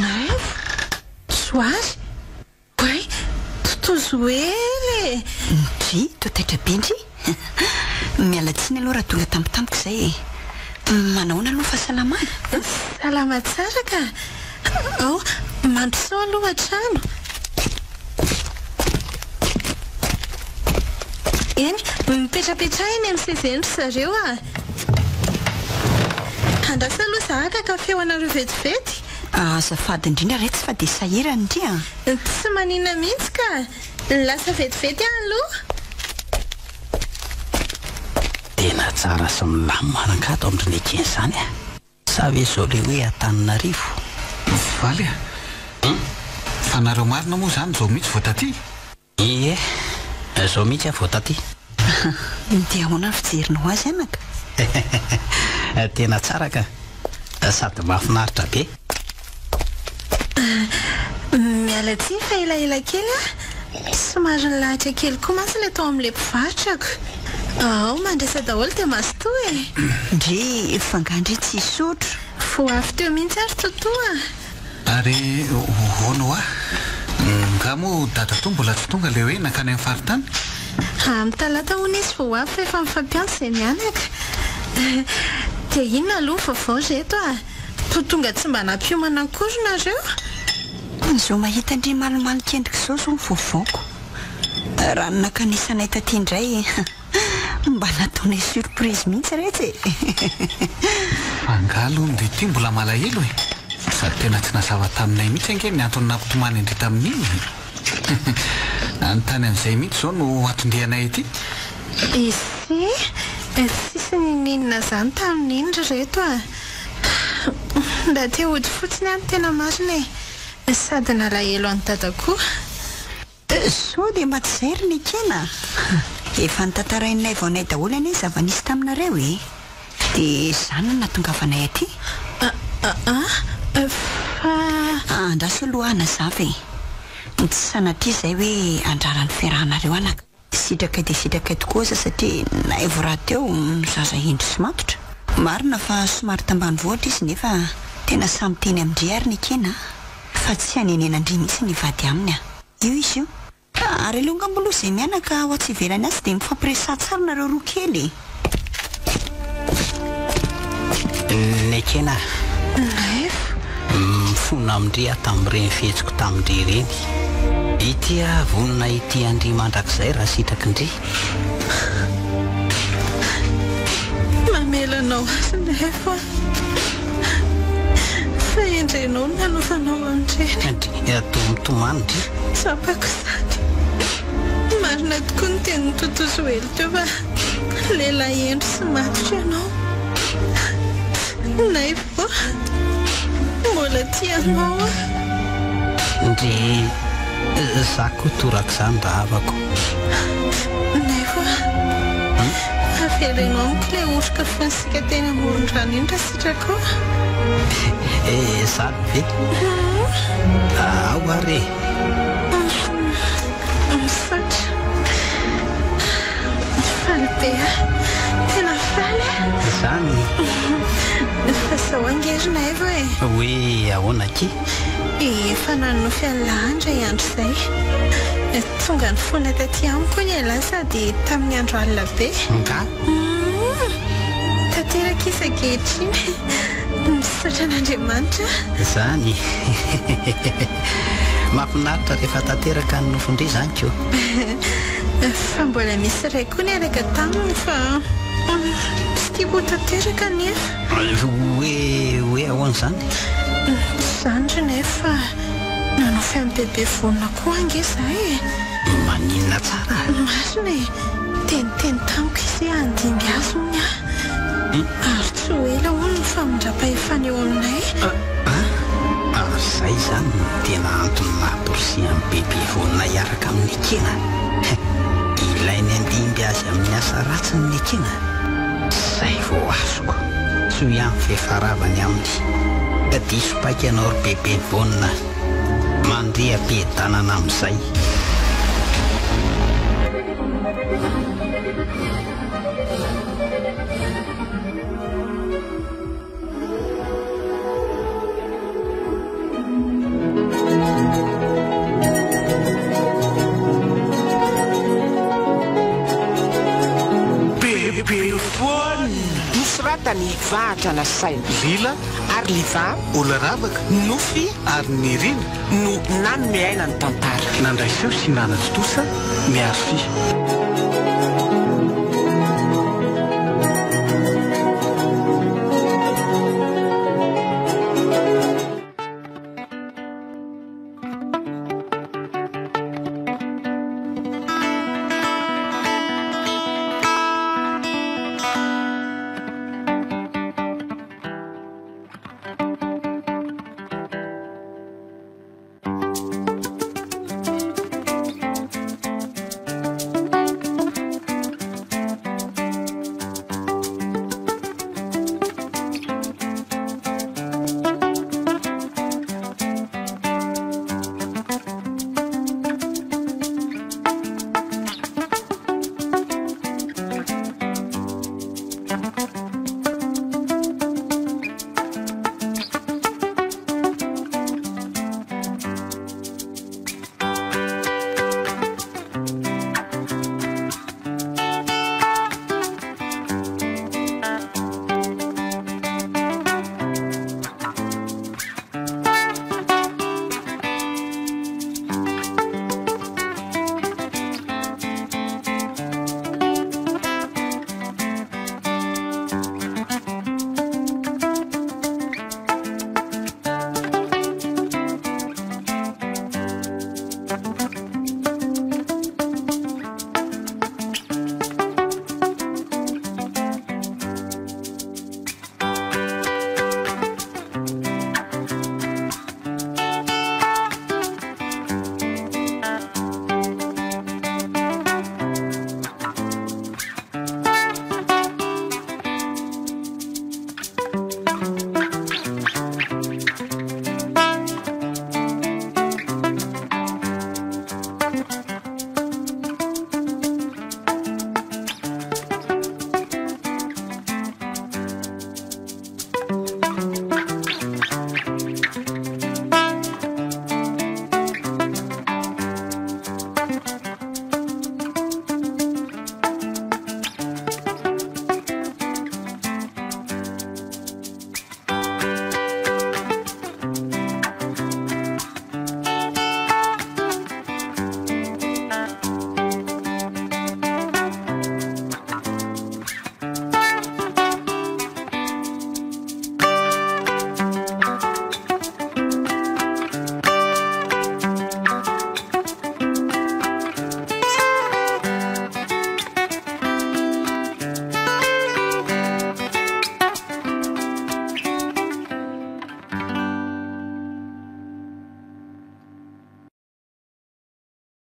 Naif soazy way totozo ely ndry totaitra be ndry mialatsiny aloha raha tonga tampotampoka izay manahoana aloha fahasalamana salama tsara ka ao mandroso aloha trano eny mipetrapetrahiny amin'ny sezendry zareo andrasa aloha zahaka ka feoanareo vetivety azafady indrindra ray tsy fa dia sahirany ndry tsy manina mihitsy ka lasa vetivety aloha tena tsara sy milamomarangato amin'ny ekeny zany savy izao le hoe Antananarivo valy fa nareo marina moa zany zao mihitsy voataty ie zao mihitsy voataty dia ahoana fijerinao azy anaka tena tsara ka sady mahafinaritra be miala tsia fa elaela kely somary ny lahatra kely koa masy le tao amin'ilay mpivarotrako ao mandresa daholo dia masotoa ndry fangandry tsy sotro fo avy teo mihitsy ary totoa ary hono nga moa dadato mbola tsy tonga le hoe nankany amin'ny faritany amin'ny talata hoana izy vo avy fa efa mifampianto izay mianaka dia inona aloha vaovao reto tonga tsy mba nampiomana akory nareo zao mahita ndry malomalo kendrika izao zao mivovoako raha ny nakanisanay taty indray mba nataonay surprise mihitsy retsy angalo dia ty mbola malahelo sady tena tsy nazava taminay mihitsy ange ny antony nampitomany indry tamin'iny anytany amin'izay mihitsy zao no atondrianay ety izy sisy nininona zany tamin'indry reto nda te hody fotsiny any tena marina sady nalahelo any dadakoa so dia matsizairy ny kena efa nitantarainay vao nay daholo any zava-nisy taminareo dia zany no natongavanay aty fa andraso aloha zavy tsy sanatria izay hoe andrarany fiarahanareo anaka sitraka dia sitraka tokoa za satria nay vo raha teo zaza indry sy matotra marina fa somary tambany vohatra izy nefa tena samy teny amindry ary ny kena fa tsy hanenenandry mihitsy ny vady aminy io izy io ary alonga mboloha izay mianaka ho atsy ivelany azy dia mifampiresah tsara nareo roa kely ny kena mifona amindry tamin'ireny fihetsiko tamindry ireny ity vonina ity andry mandrakizay raha sitraky indry mamelanao azy nefa fa endrenao no nanaovanao amindreny tomtomany ndry sapako zany marina tokoa ny teniny totozo ely teo fa lehilahy endro sy matotra ianao nay vo mbola tianao ndry za koa toraka izany mba havako nay vo averenao amiko le orika fansika teny amoron-drano iny raha sitrako zany ve ao are faly be tena faly Zany fa zao angerina eva e hoe ahoana ky efa nanofy an'lahandra andro izay tonga ny fona taty amiko ny ala sady tamin'ny andro alina be nga tanteraka isan-kehitriny misaotra an'Andriamanitra zany mahafinaritra rehefa tanteraka ny nofondre zany ko fa mbola misy iray koa ny araka taminy fa tsy tiako tanteraka nefa hoe ahoan'izany zany ry nefa nanofy amin'ny bebe vonina koa angeza e maninona tsara marina e teniteny tamiko izy andingy azony ary tsy ho ela hono fa mindrapa-efana eo aminay zay zany no tena antony mahaborisia amin'ny bebe vonina hiaraka amin'ny ekena ilainy andimby azy amin'ny asa ratsiny ny ekena zay vao azoko tsy ho ihany fefaravany aminy ka diso paika ianao ry bebe vonina mandeha be-tanana amin'izay ny vahatra na saina lila ary liva ola ravaka nofy ary ny rina no nano miaina ny tantara nandray seo sy nana totosa miaro fi